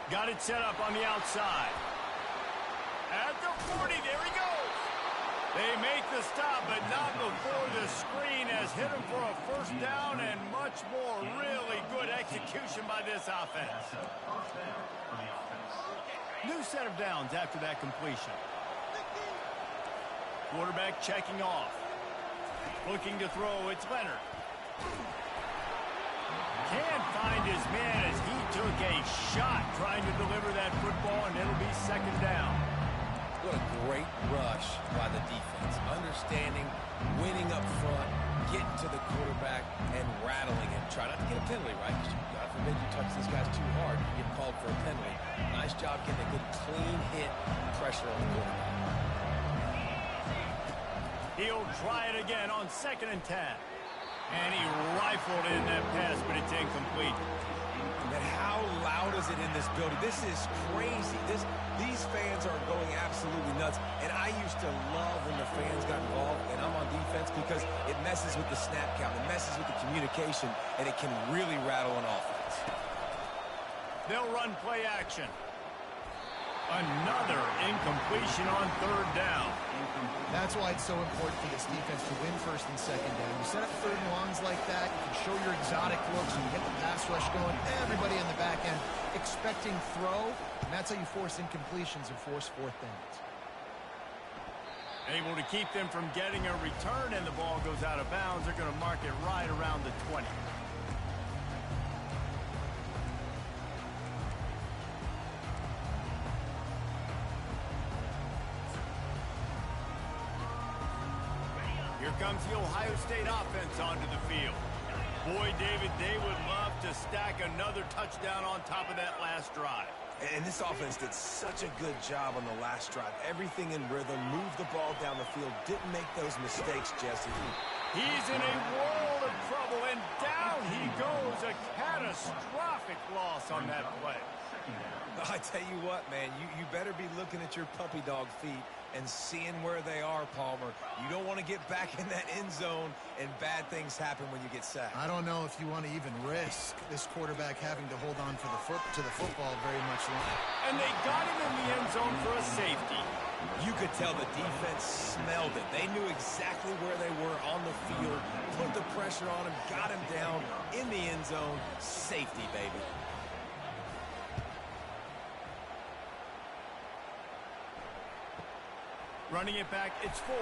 Speaker 1: Got it set up on the outside. At the 40, there he goes. They make the stop, but not before the screen has hit him for a first down and much more. Really good execution by this offense. New set of downs after that completion. Quarterback checking off. Looking to throw, it's Leonard. Can't find his man as he took a shot trying to deliver that football, and it'll be 2nd down.
Speaker 2: What a great rush by the defense. Understanding, winning up front, getting to the quarterback, and rattling him. Try not to get a penalty, right? Because God forbid you touch these guys too hard, you get called for a penalty. Nice job getting a good clean hit, pressure on the quarterback.
Speaker 1: He'll try it again on 2nd and 10. And he rifled in that pass, but it's incomplete.
Speaker 2: And how loud is it in this building? This is crazy. These fans are going absolutely nuts. And I used to love when the fans got involved, and I'm on defense, because it messes with the snap count. It messes with the communication, and it can really rattle an offense.
Speaker 1: They'll run play action. Another incompletion on 3rd down.
Speaker 3: That's why it's so important for this defense to win 1st and 2nd down. You set up 3rd and longs like that, you can show your exotic looks, and you get the pass rush going. Everybody in the back end expecting throw, and that's how you force incompletions and force 4th downs.
Speaker 1: Able to keep them from getting a return, and the ball goes out of bounds. They're going to mark it right around the 20. Here comes the Ohio State offense onto the field. Boy, David, they would love to stack another touchdown on top of that last drive.
Speaker 2: And this offense did such a good job on the last drive. Everything in rhythm, moved the ball down the field, didn't make those mistakes, Jesse.
Speaker 1: He's in a world of trouble, and down he goes. A catastrophic loss on that play.
Speaker 2: I tell you what, man, you better be looking at your puppy dog feet and seeing where they are, Palmer. You don't want to get back in that end zone and bad things happen when you get sacked.
Speaker 3: I don't know if you want to even risk this quarterback having to hold on for to the football very much longer.
Speaker 1: And they got him in the end zone for a safety.
Speaker 2: You could tell the defense smelled it. They knew exactly where they were on the field, put the pressure on him, got him down in the end zone. Safety, baby.
Speaker 1: Running it back, it's 4.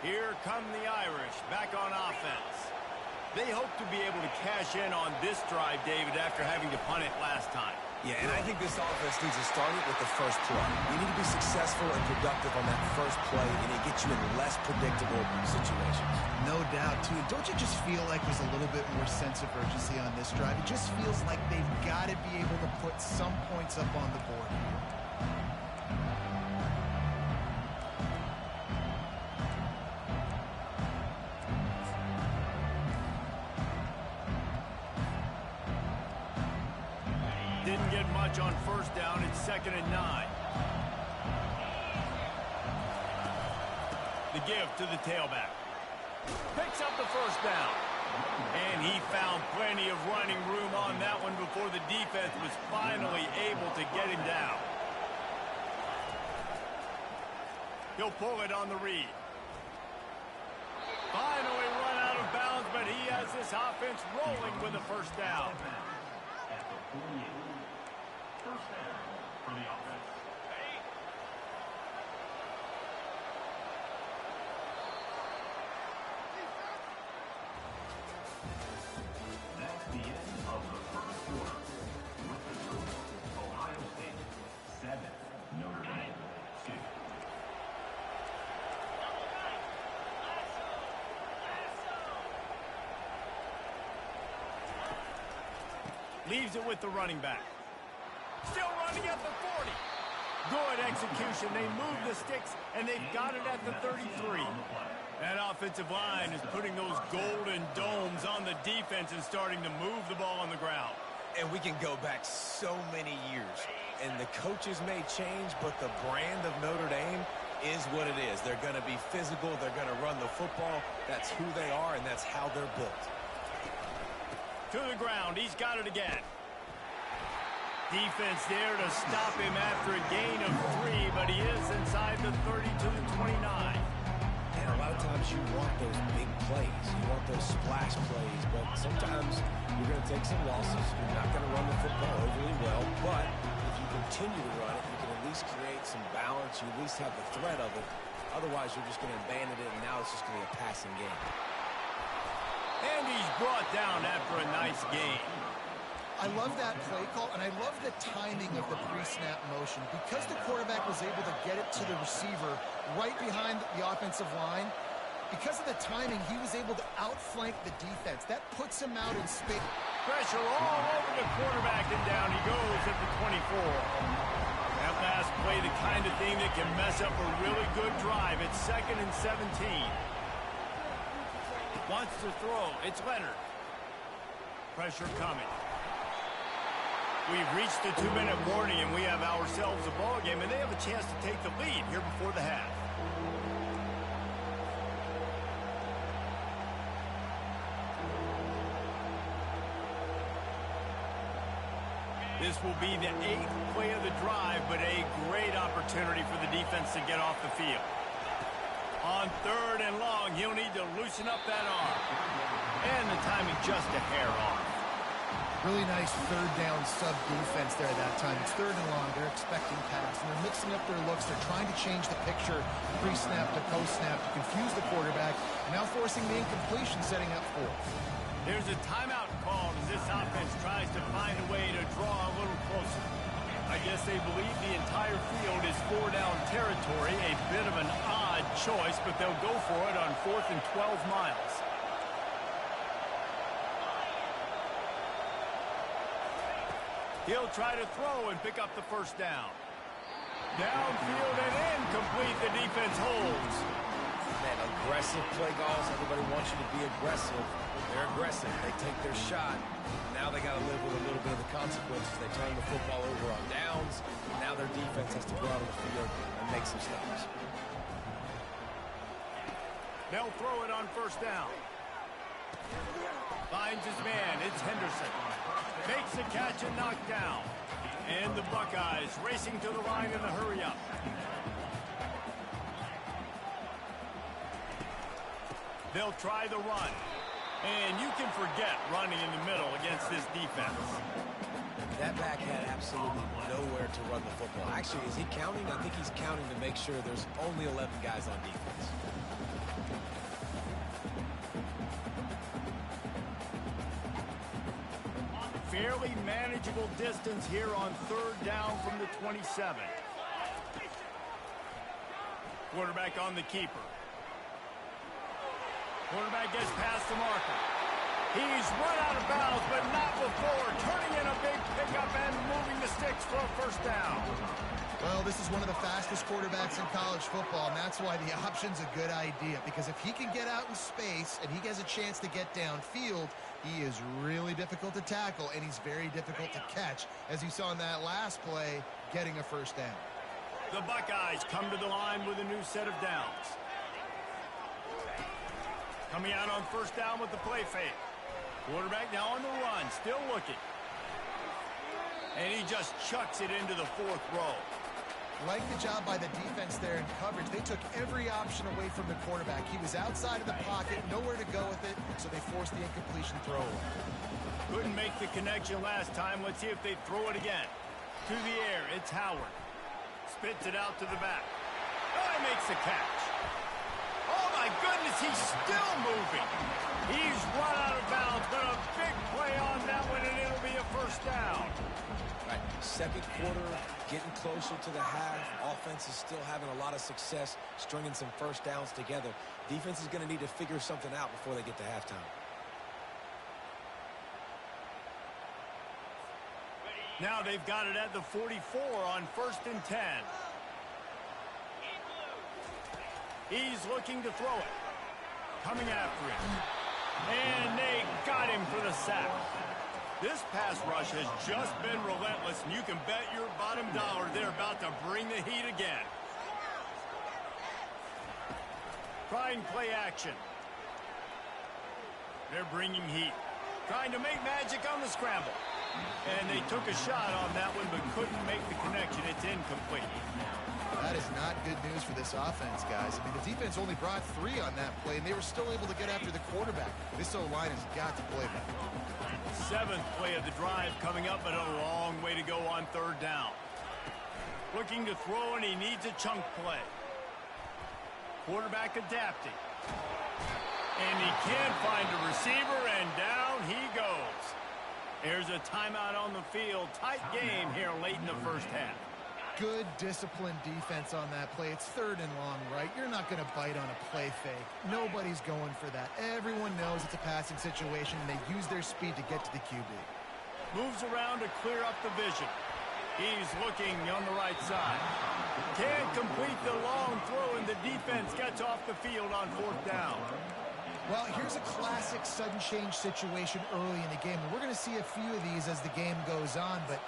Speaker 1: Here come the Irish, back on offense. They hope to be able to cash in on this drive, David, after having to punt it last time.
Speaker 2: Yeah, and I think this offense needs to start it with the first play. You need to be successful and productive on that first play, and it gets you in less predictable situations.
Speaker 3: No doubt, too. Don't you just feel like there's a little bit more sense of urgency on this drive? It just feels like they've got to be able to put some points up on the board here.
Speaker 1: Didn't get much on first down. It's 2nd and 9. The give to the tailback. Picks up the first down. And he found plenty of running room on that one before the defense was finally able to get him down. He'll pull it on the read. Finally run out of bounds, but he has this offense rolling with a first down.
Speaker 4: At the 48. First down for the offense. That's the end of the first quarter. With the score, Ohio State 7, Notre Dame 2.
Speaker 1: Leaves it with the running back. Still running at the 40. Good execution. They move the sticks, and they've got it at the 33. That offensive line is putting those golden domes on the defense and starting to move the ball on the ground.
Speaker 2: And we can go back so many years. And the coaches may change, but the brand of Notre Dame is what it is. They're going to be physical. They're going to run the football. That's who they are, and that's how they're built.
Speaker 1: To the ground. He's got it again. Defense there to stop him after a gain of 3, but he is inside the 30 to the 29.
Speaker 2: And a lot of times you want those big plays. You want those splash plays, but sometimes you're going to take some losses. You're not going to run the football overly well, but if you continue to run it, you can at least create some balance. You at least have the threat of it. Otherwise, you're just going to abandon it, and now it's just going to be a passing game.
Speaker 1: And he's brought down after a nice gain.
Speaker 3: I love that play call, and I love the timing of the pre-snap motion. Because the quarterback was able to get it to the receiver right behind the offensive line, because of the timing, he was able to outflank the defense. That puts him out in space.
Speaker 1: Pressure all over the quarterback, and down he goes at the 24. That last play, the kind of thing that can mess up a really good drive. It's 2nd and 17. Wants to throw. It's Leonard. Pressure coming. We've reached the 2-minute warning, and we have ourselves a ball game, and they have a chance to take the lead here before the half. This will be the 8th play of the drive, but a great opportunity for the defense to get off the field. On 3rd and long, he'll need to loosen up that arm. And the timing just a hair off.
Speaker 3: Really nice 3rd down sub defense there that time. It's 3rd and long. They're expecting pass, and they're mixing up their looks. They're trying to change the picture pre-snap to post-snap to confuse the quarterback, now forcing the incompletion, setting up 4th.
Speaker 1: There's a timeout called as this offense tries to find a way to draw a little closer. I guess they believe the entire field is 4-down territory. A bit of an odd choice, but they'll go for it on 4th and 12 miles. He'll try to throw and pick up the first down. Downfield and incomplete. The defense holds.
Speaker 2: Man, aggressive play calls. Everybody wants you to be aggressive. They're aggressive. They take their shot. Now they got to live with a little bit of the consequences. They turn the football over on downs. Now their defense has to go out on the field and make some stops.
Speaker 1: They'll throw it on first down. Finds his man. It's Henderson. Makes the catch and knocked down. And the Buckeyes racing to the line in a hurry-up. They'll try the run. And you can forget running in the middle against this defense.
Speaker 2: That back had absolutely nowhere to run the football. Actually, is he counting? I think he's counting to make sure there's only 11 guys on defense.
Speaker 1: fairly manageable distance here on 3rd down from the 27. Quarterback on the keeper. Quarterback gets past the marker. He's run out of bounds, but not before turning in a big pickup and moving the sticks for a 1st down.
Speaker 3: Well, this is one of the fastest quarterbacks in college football, and that's why the option's a good idea, because if he can get out in space and he has a chance to get downfield, he is really difficult to tackle, and he's very difficult to catch, as you saw in that last play, getting a 1st down.
Speaker 1: The Buckeyes come to the line with a new set of downs. Coming out on 1st down with the play fake. Quarterback now on the run, still looking. And he just chucks it into the 4th row.
Speaker 3: Like the job by the defense there in coverage. They took every option away from the quarterback. He was outside of the pocket, nowhere to go with it, so they forced the incompletion throwaway.
Speaker 1: Couldn't make the connection last time. Let's see if they throw it again. To the air, it's Howard. Spits it out to the back. Oh, he makes the catch. Oh, my goodness, he's still moving. He's run out of bounds, but a big play on that one, and it'll be a 1st down.
Speaker 2: Right, 2nd quarter, getting closer to the half. Offense is still having a lot of success stringing some 1st downs together. Defense is going to need to figure something out before they get to halftime.
Speaker 1: Now they've got it at the 44 on 1st and 10. He's looking to throw it. Coming after him. And they got him for the sack. This pass rush has just been relentless, and you can bet your bottom dollar they're about to bring the heat again. Trying play action. They're bringing heat. Trying to make magic on the scramble. And they took a shot on that one, but couldn't make the connection. It's incomplete.
Speaker 3: That is not good news for this offense, guys. I mean, the defense only brought 3 on that play, and they were still able to get after the quarterback. This O-line has got to play better.
Speaker 1: 7th play of the drive coming up, but a long way to go on 3rd down. Looking to throw, and he needs a chunk play. Quarterback adapting. And he can't find a receiver, and down he goes. There's a timeout on the field. Tight game here late in the 1st half.
Speaker 3: Good, disciplined defense on that play. It's 3rd and long, right? You're not going to bite on a play fake. Nobody's going for that. Everyone knows it's a passing situation, and they use their speed to get to the QB.
Speaker 1: Moves around to clear up the vision. He's looking on the right side. Can't complete the long throw, and the defense gets off the field on 4th down.
Speaker 3: Well, here's a classic sudden change situation early in the game. And we're going to see a few of these as the game goes on, but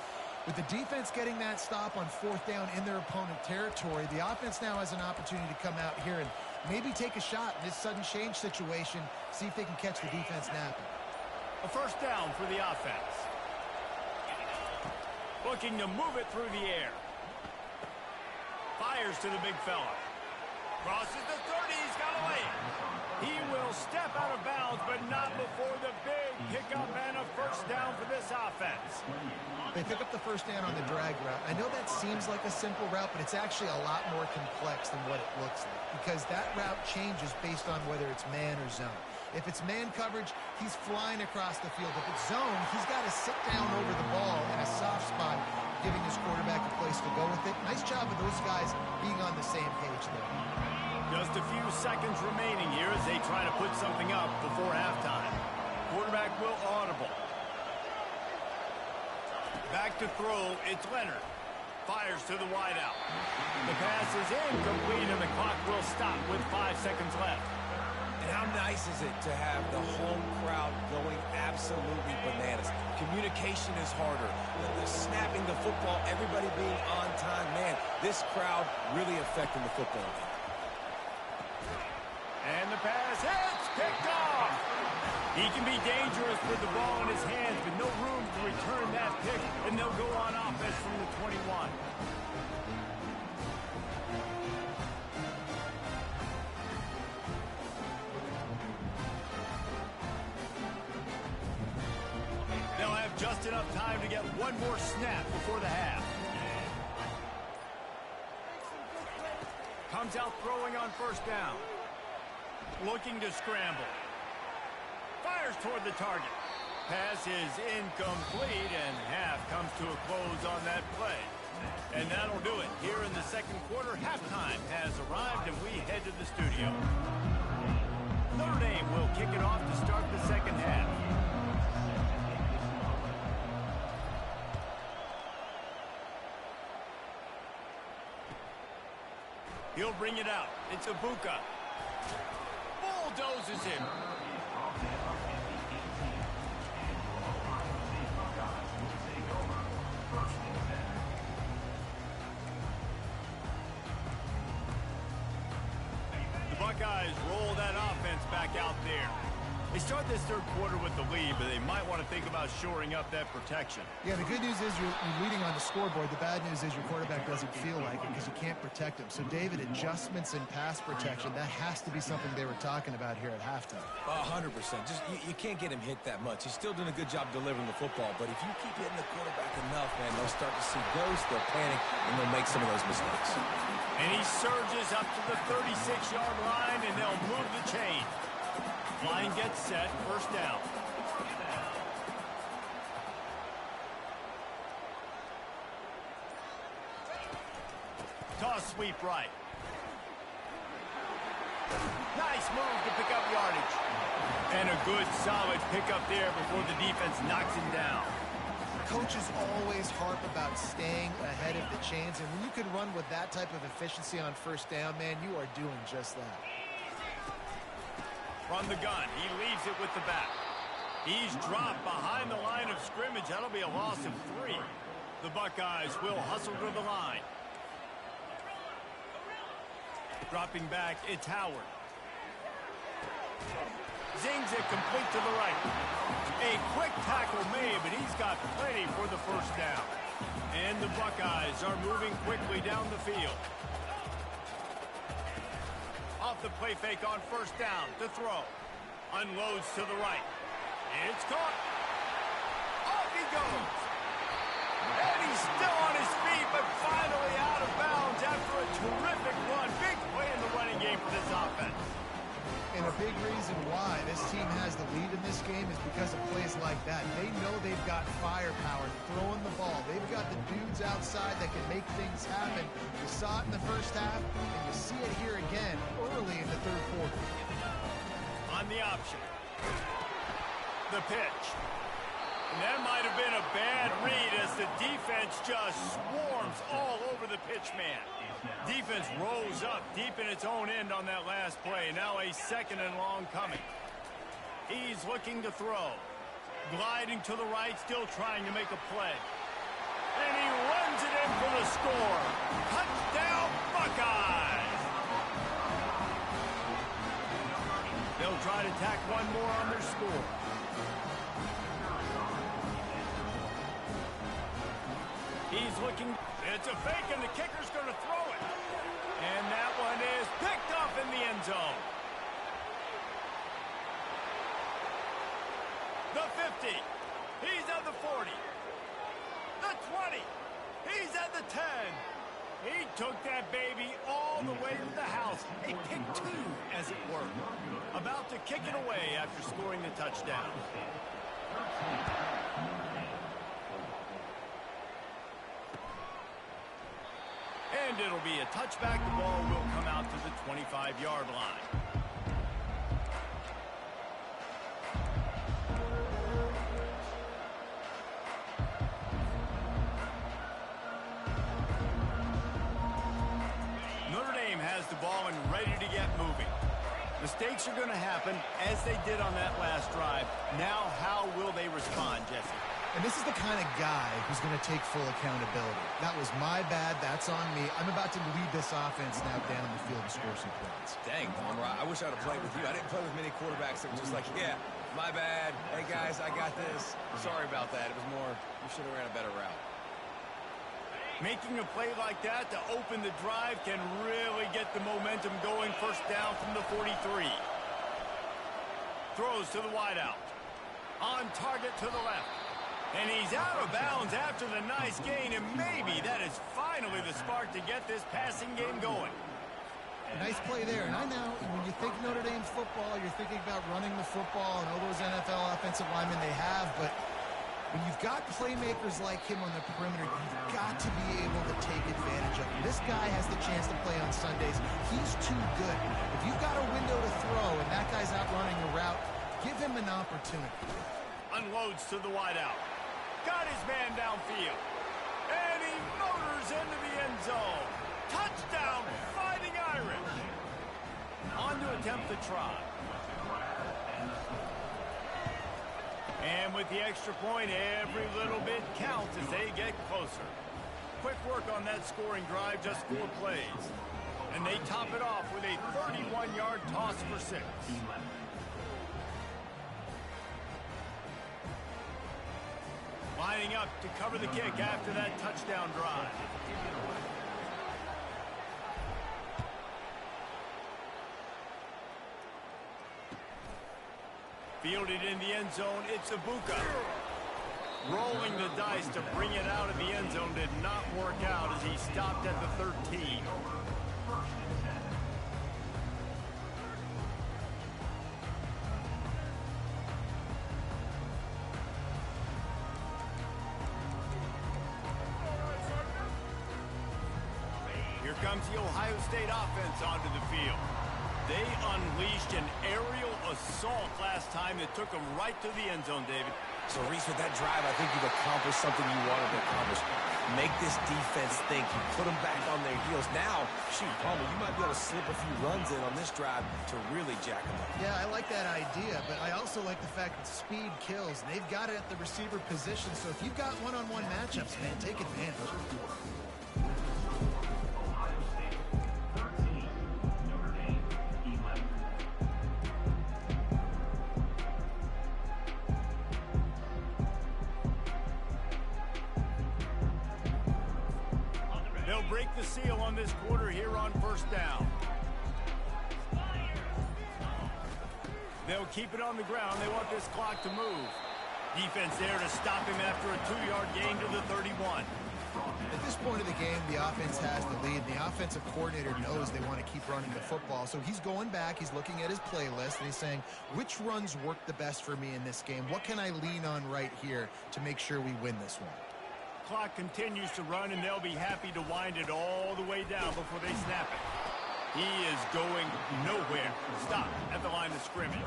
Speaker 3: with the defense getting that stop on 4th down in their opponent territory, the offense now has an opportunity to come out here and maybe take a shot in this sudden change situation, see if they can catch the defense napping.
Speaker 1: A 1st down for the offense. Looking to move it through the air. Fires to the big fella. Crosses the 30, he's got away. He will step out of bounds, but not before the big pickup and a 1st down for this offense.
Speaker 3: They pick up the 1st down on the drag route. I know that seems like a simple route, but it's actually a lot more complex than what it looks like, because that route changes based on whether it's man or zone. If it's man coverage, he's flying across the field. If it's zone, he's got to sit down over the ball in a soft spot, giving his quarterback a place to go with it. Nice job of those guys being on the same page there.
Speaker 1: Just a few seconds remaining here as they try to put something up before halftime. Quarterback will audible. Back to throw, it's Leonard. Fires to the wideout. The pass is incomplete, and the clock will stop with 5 seconds left.
Speaker 2: And how nice is it to have the home crowd going absolutely bananas? Communication is harder. The snapping the football, everybody being on time. Man, this crowd really affecting the football game.
Speaker 1: And the pass hits, picked off. He can be dangerous with the ball in his hands, but no room to return that pick, and they'll go on offense from the 21. They'll have just enough time to get one more snap before the half. Comes out throwing on 1st down. Looking to scramble. Fires toward the target. pass is incomplete, and half comes to a close on that play. And that'll do it. Here in the second quarter, halftime has arrived, and we head to the studio. Notre Dame will kick it off to start the second half. He'll bring it out. It's Ibuka. Bulldozes him. Buckeyes roll that offense back out there. They start this third quarter with the lead, but they might want to think about shoring up that protection.
Speaker 3: Yeah, the good news is you're leading on the scoreboard. The bad news is your quarterback doesn't feel like it because you can't protect him. So, David, adjustments in pass protection, that has to be something they were talking about here at halftime.
Speaker 2: 100%. Just you can't get him hit that much. He's still doing a good job delivering the football, but if you keep hitting the quarterback enough, man, they'll start to see ghosts, they'll panic, and they'll make some of those mistakes.
Speaker 1: And he surges up to the 36-yard line, and they'll move the chain. Line gets set, first down. Toss sweep right. Nice move to pick up yardage. And a good solid pickup there before the defense knocks him down.
Speaker 3: Coaches always harp about staying ahead of the chains, and when you can run with that type of efficiency on first down, man, you are doing just that.
Speaker 1: From the gun, he leaves it with the back. He's dropped behind the line of scrimmage. That'll be a loss of 3. The Buckeyes will hustle to the line. Dropping back, it's Howard. Zings it complete to the right. A quick tackle made, but he's got plenty for the first down. And the Buckeyes are moving quickly down the field. Off the play fake on first down to throw. Unloads to the right. It's caught. Off he goes. And he's still on his feet, but finally out of bounds after a terrific run. Big play in the running game for this offense.
Speaker 3: And a big reason why this team has the lead in this game is because of plays like that. They know they've got firepower throwing the ball. They've got the dudes outside that can make things happen. You saw it in the first half, and you see it here again early in the third quarter.
Speaker 1: On the option. The pitch. And that might have been a bad read as the defense just swarms all over the pitch man. Defense rolls up deep in its own end on that last play. Now a second and long coming. He's looking to throw. Gliding to the right, still trying to make a play. And he runs it in for the score. Touchdown, Buckeyes! They'll try to tack one more on their score. He's looking. It's a fake, and the kicker's going to throw it. And that one is picked up in the end zone. The 50. He's at the 40. The 20. He's at the 10. He took that baby all the way to the house. A pick 2, as it were. About to kick it away after scoring the touchdown. And it'll be a touchback. The ball will come out to the 25-yard line. Notre Dame has the ball and ready to get moving. Mistakes are going to happen, as they did on that last drive. Now, how will they respond, Jesse?
Speaker 3: And this is the kind of guy who's going to take full accountability. That was my bad. That's on me. I'm about to lead this offense now down the field and score some points.
Speaker 2: Dang, Palmer, I wish I would have played with you. I didn't play with many quarterbacks that were just like, yeah, my bad. Hey, guys, I got this. Sorry about that. It was more, you should have ran a better route.
Speaker 1: Making a play like that to open the drive can really get the momentum going. First down from the 43. Throws to the wideout. On target to the left. And he's out of bounds after the nice gain, and maybe that is finally the spark to get this passing game going.
Speaker 3: Nice play there. And I know when you think Notre Dame football, you're thinking about running the football and all those NFL offensive linemen they have, but when you've got playmakers like him on the perimeter, you've got to be able to take advantage of him. This guy has the chance to play on Sundays. He's too good. If you've got a window to throw and that guy's out running a route, give him an opportunity.
Speaker 1: Unloads to the wideout. Got his man downfield. And he motors into the end zone. Touchdown, Fighting Irish. On to attempt the try. And with the extra point, every little bit counts as they get closer. Quick work on that scoring drive, just 4 plays. And they top it off with a 31-yard toss for 6. Lining up to cover the kick after that touchdown drive. Fielded in the end zone, it's Ibuka. Rolling the dice to bring it out of the end zone did not work out as he stopped at the 13. Here comes the Ohio State offense onto the field. They unleashed an aerial assault last time that took them right to the end zone, David.
Speaker 2: So, Reese, with that drive, I think you've accomplished something you wanted to accomplish. Make this defense think. You put them back on their heels. Now, shoot, Palmer, you might be able to slip a few runs in on this drive to really jack them up.
Speaker 3: Yeah, I like that idea, but I also like the fact that speed kills. They've got it at the receiver position, so if you've got one-on-one matchups, man, take advantage.
Speaker 1: Break the seal on this quarter here on first down. They'll keep it on the ground. They want this clock to move. Defense there to stop him after a 2-yard gain to the 31.
Speaker 3: At this point of the game, the offense has the lead. The offensive coordinator knows they want to keep running the football. So he's going back. He's looking at his playlist, and he's saying, which runs work the best for me in this game? What can I lean on right here to make sure we win this one?
Speaker 1: Clock continues to run, and they'll be happy to wind it all the way down before they snap it. He is going nowhere. Stop at the line of scrimmage.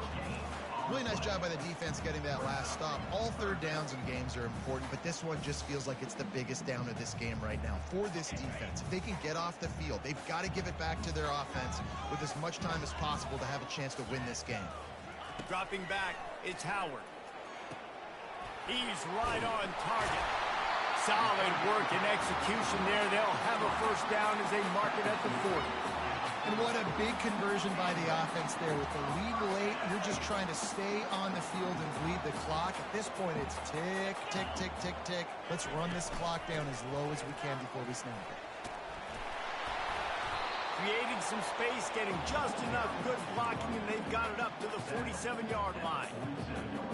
Speaker 3: Really nice job by the defense getting that last stop. All third downs in games are important, but this one just feels like it's the biggest down of this game right now for this defense. If they can get off the field, they've got to give it back to their offense with as much time as possible to have a chance to win this game.
Speaker 1: Dropping back, it's Howard. He's right on target. Solid work and execution there. They'll have a first down as they mark it at the 40.
Speaker 3: And what a big conversion by the offense there. With the lead late, you're just trying to stay on the field and bleed the clock. At this point, it's tick, tick, tick, tick, tick. Let's run this clock down as low as we can before we snap it.
Speaker 1: Creating some space, getting just enough good blocking, and they've got it up to the 47-yard line.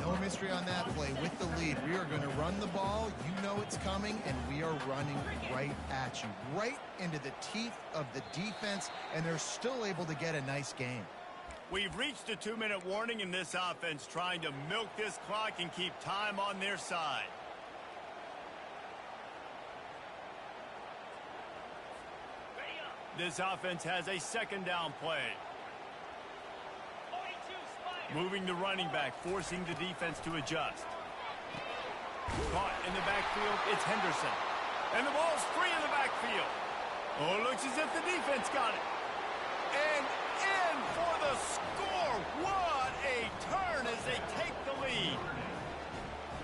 Speaker 3: No mystery on that play. With the lead, we are going to run the ball. You know it's coming, and we are running right at you, right into the teeth of the defense, and they're still able to get a nice game.
Speaker 1: We've reached a 2-minute warning, and this offense trying to milk this clock and keep time on their side. This offense has a second down play. Moving the running back, forcing the defense to adjust. Caught in the backfield, it's Henderson. And the ball's free in the backfield. Oh, looks as if the defense got it. And in for the score. What a turn as they take the lead.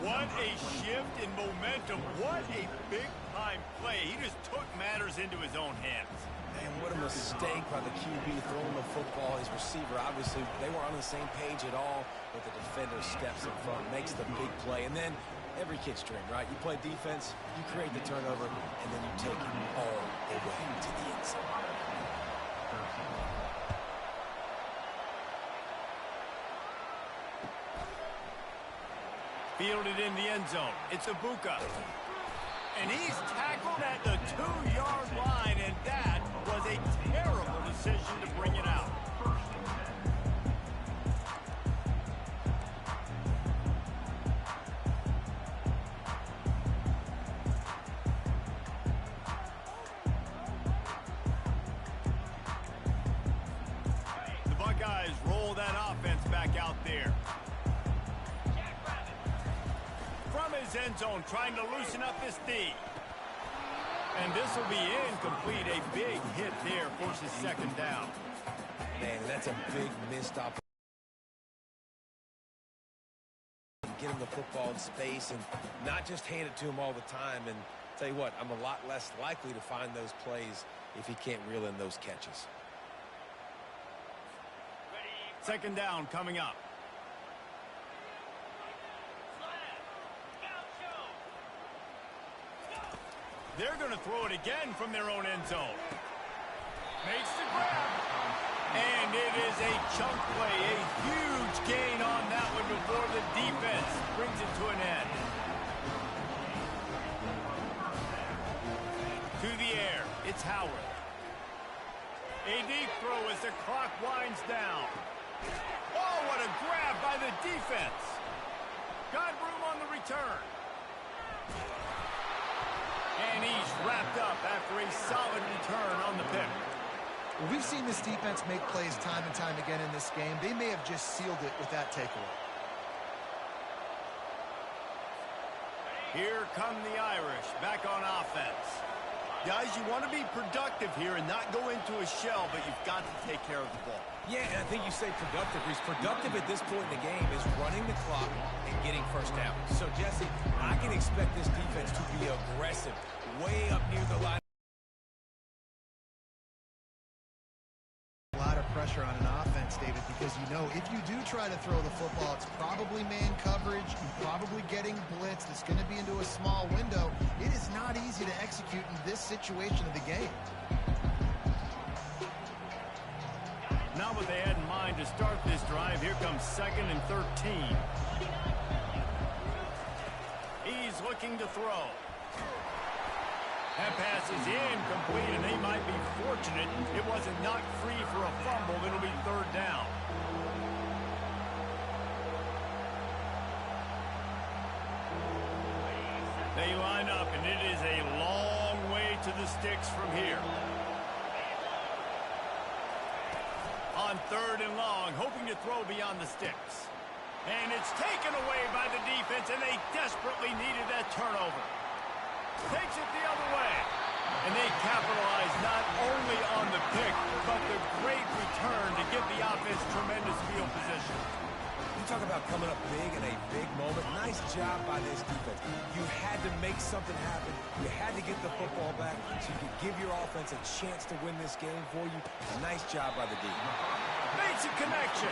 Speaker 1: What a shift in momentum. What a big-time play. He just took matters into his own hands.
Speaker 2: Man, what a mistake by the QB throwing the football. His receiver, obviously, they were on the same page at all, but the defender steps in front, makes the big play, and then every kid's dream, right? You play defense, you create the turnover, and then you take it all the way to the end zone.
Speaker 1: Fielded in the end zone. It's Ibuka. And he's tackled at the 2-yard line, and that was a terrible decision to bring Buckeyes roll that offense back out there. From his end zone, trying to loosen up this D. And this will be incomplete. A big hit there, forces second down.
Speaker 2: Man, that's a big missed opportunity. Getting the football in space and not just hand it to him all the time. And tell you what, I'm a lot less likely to find those plays if he can't reel in those catches.
Speaker 1: Second down coming up. They're going to throw it again from their own end zone. Makes the grab. And it is a chunk play, a huge gain on that one before the defense brings it to an end. To the air, it's Howard. A deep throw as the clock winds down. Oh, what a grab by the defense. Got room on the return. And he's wrapped up after a solid return on the pick.
Speaker 3: Well, we've seen this defense make plays time and time again in this game. They may have just sealed it with that takeaway.
Speaker 1: Here come the Irish back on offense. Guys, you want to be productive here and not go into a shell, but you've got to take care of the ball.
Speaker 2: Yeah, and I think you say productive. He's productive at this point in the game is running the clock and getting first down. So, Jesse, I can expect this defense to be aggressive, way up near the line.
Speaker 3: A lot of pressure on an offense, David, because you know if you do try to throw the football, it's probably man coverage, you're probably getting blitzed, it's going to be into a small window. It is not easy to execute in this situation of the game.
Speaker 1: Not what they had in mind to start this drive. Here comes 2nd and 13. He's looking to throw. That pass is incomplete, and they might be fortunate it wasn't knocked free for a fumble. It'll be 3rd down. They line up, and it is a long way to the sticks from here. On 3rd and long, hoping to throw beyond the sticks. And it's taken away by the defense, and they desperately needed that turnover. Takes it the other way. And they capitalize not only on the pick, but the great return to give the offense tremendous field position.
Speaker 2: You talk about coming up big in a big moment. Nice job by this defense. You had to make something happen. You had to get the football back so you could give your offense a chance to win this game for you. Nice job by the defense.
Speaker 1: Makes a connection.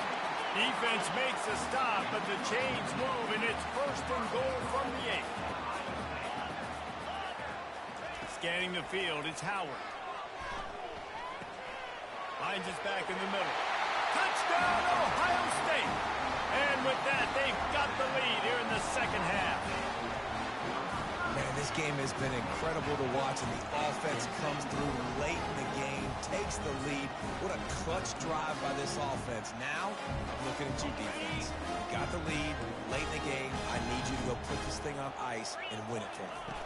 Speaker 1: Defense makes a stop, but the chains move, and it's 1st and goal from the 8. Scanning the field, it's Howard. Finds us back in the middle. Touchdown, Ohio State! And with that, they've got the lead here in the 2nd half.
Speaker 2: Man, this game has been incredible to watch, and the offense comes through late in the game, takes the lead. What a clutch drive by this offense. Now, I'm looking at you, defense. You got the lead late in the game. I need you to go put this thing on ice and win it for me.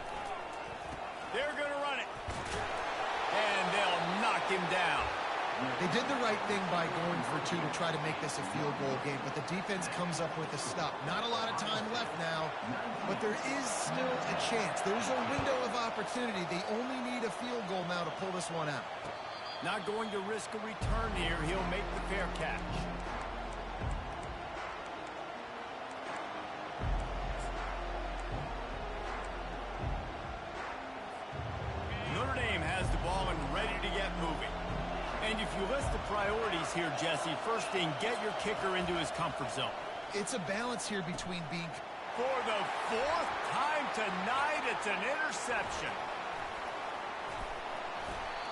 Speaker 1: They're going to run it. And they'll knock him down.
Speaker 3: They did the right thing by going for 2 to try to make this a field goal game, but the defense comes up with a stop. Not a lot of time left now, but there is still a chance. There's a window of opportunity. They only need a field goal now to pull this one out.
Speaker 1: Not going to risk a return here. He'll make the fair catch. Notre Dame has the ball and ready to get moving. And if you list the priorities here, Jesse, first thing, get your kicker into his comfort zone.
Speaker 3: It's a balance here between being...
Speaker 1: For the 4th time tonight, it's an interception.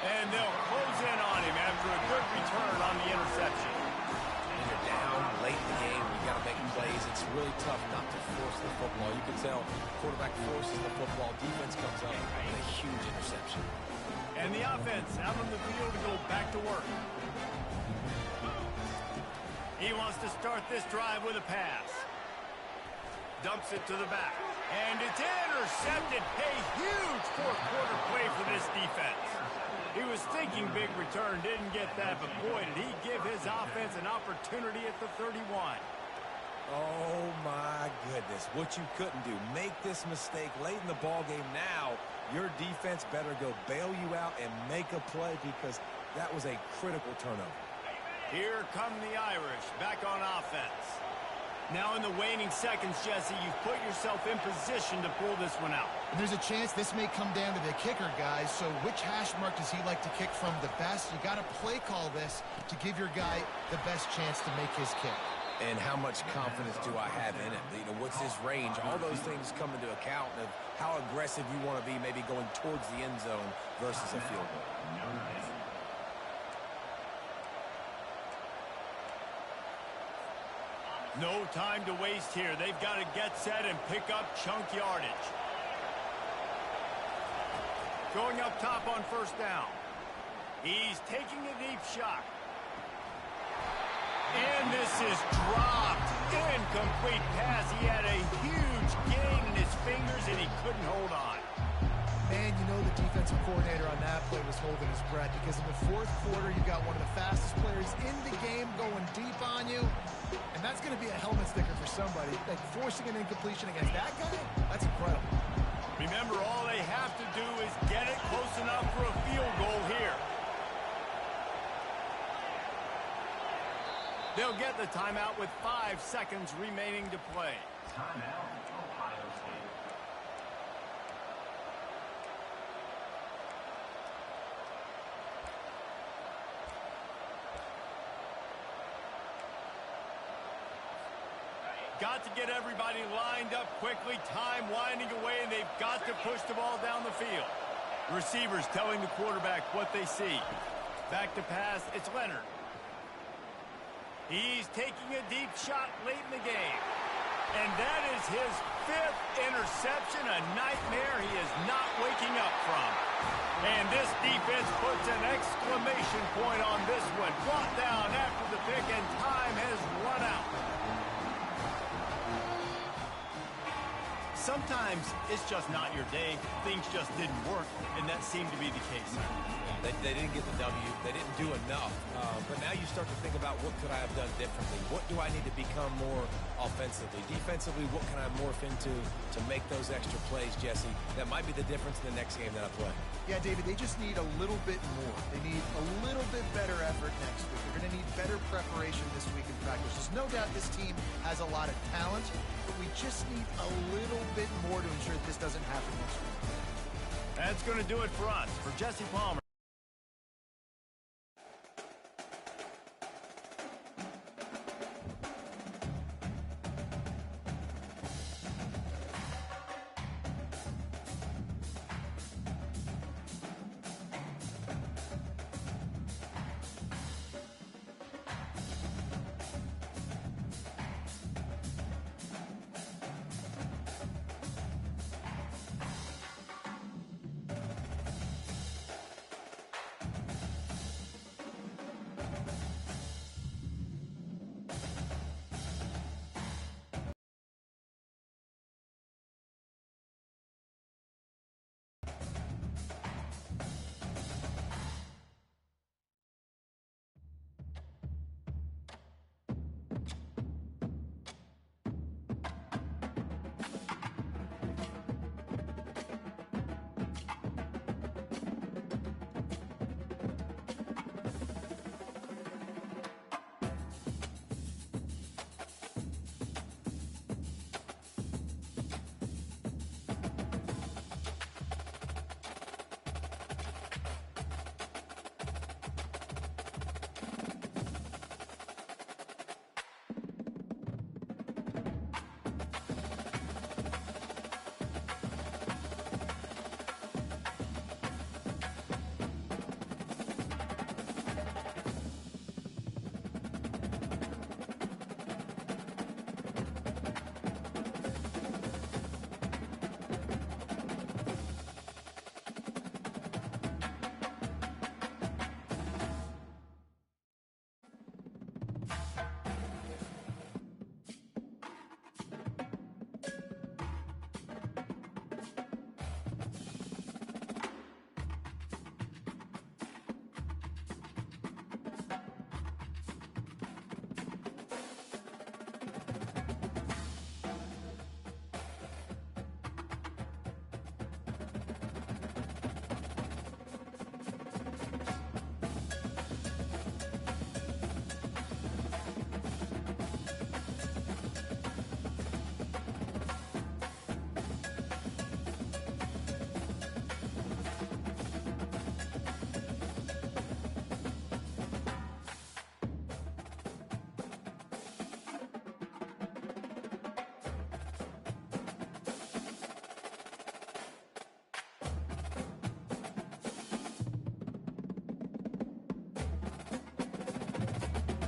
Speaker 1: And they'll close in on him after a good return on the interception.
Speaker 2: When you're down late in the game, you got to make plays. It's really tough not to force the football. You can tell quarterback forces the football. Defense comes up with a huge interception.
Speaker 1: And the offense out on the field to go back to work. He wants to start this drive with a pass. Dumps it to the back. And it's intercepted. A huge 4th quarter play for this defense. He was thinking big return, didn't get that, but boy, did he give his offense an opportunity at the 31.
Speaker 2: Oh, my goodness. What you couldn't do. Make this mistake late in the ballgame. Now, your defense better go bail you out and make a play because that was a critical turnover.
Speaker 1: Here come the Irish back on offense. Now in the waning seconds, Jesse, you've put yourself in position to pull this one out.
Speaker 3: And there's a chance this may come down to the kicker, guys. So which hash mark does he like to kick from the best? You got to play call this to give your guy the best chance to make his kick.
Speaker 2: And how much confidence do I have in it? You know, what's his range? All those things come into account of how aggressive you want to be maybe going towards the end zone versus a field goal.
Speaker 1: No time to waste here. They've got to get set and pick up chunk yardage. Going up top on first down. He's taking a deep shot. And this is dropped. Incomplete pass. He had a huge gain in his fingers, and he couldn't hold on.
Speaker 3: Man, you know the defensive coordinator on that play was holding his breath because in the fourth quarter, you got one of the fastest players in the game going deep on you. And that's going to be a helmet sticker for somebody. Like forcing an incompletion against that guy, that's incredible.
Speaker 1: Remember, all they have to do is get it close enough for a field goal here. They'll get the timeout with 5 seconds remaining to play.
Speaker 4: Timeout, Ohio State.
Speaker 1: Got to get everybody lined up quickly. Time winding away, and they've got to push the ball down the field. Receivers telling the quarterback what they see. Back to pass, it's Leonard. He's taking a deep shot late in the game. And that is his 5th interception, a nightmare he is not waking up from. And this defense puts an exclamation point on this one. Brought down after the pick, and time has run out. Sometimes it's just not your day. Things just didn't work, and that seemed to be the case.
Speaker 2: They didn't get the W. They didn't do enough. But now you start to think about what could I have done differently? What do I need to become more offensively? Defensively, what can I morph into to make those extra plays, Jesse? That might be the difference in the next game that I play.
Speaker 3: Yeah, David, they just need a little bit more. They need a little bit better effort next week. They're going to need better preparation this week in practice. There's no doubt this team has a lot of talent, but we just need a little bit more to ensure that this doesn't happen next week.
Speaker 1: That's going to do it for us. For Jesse Palmer.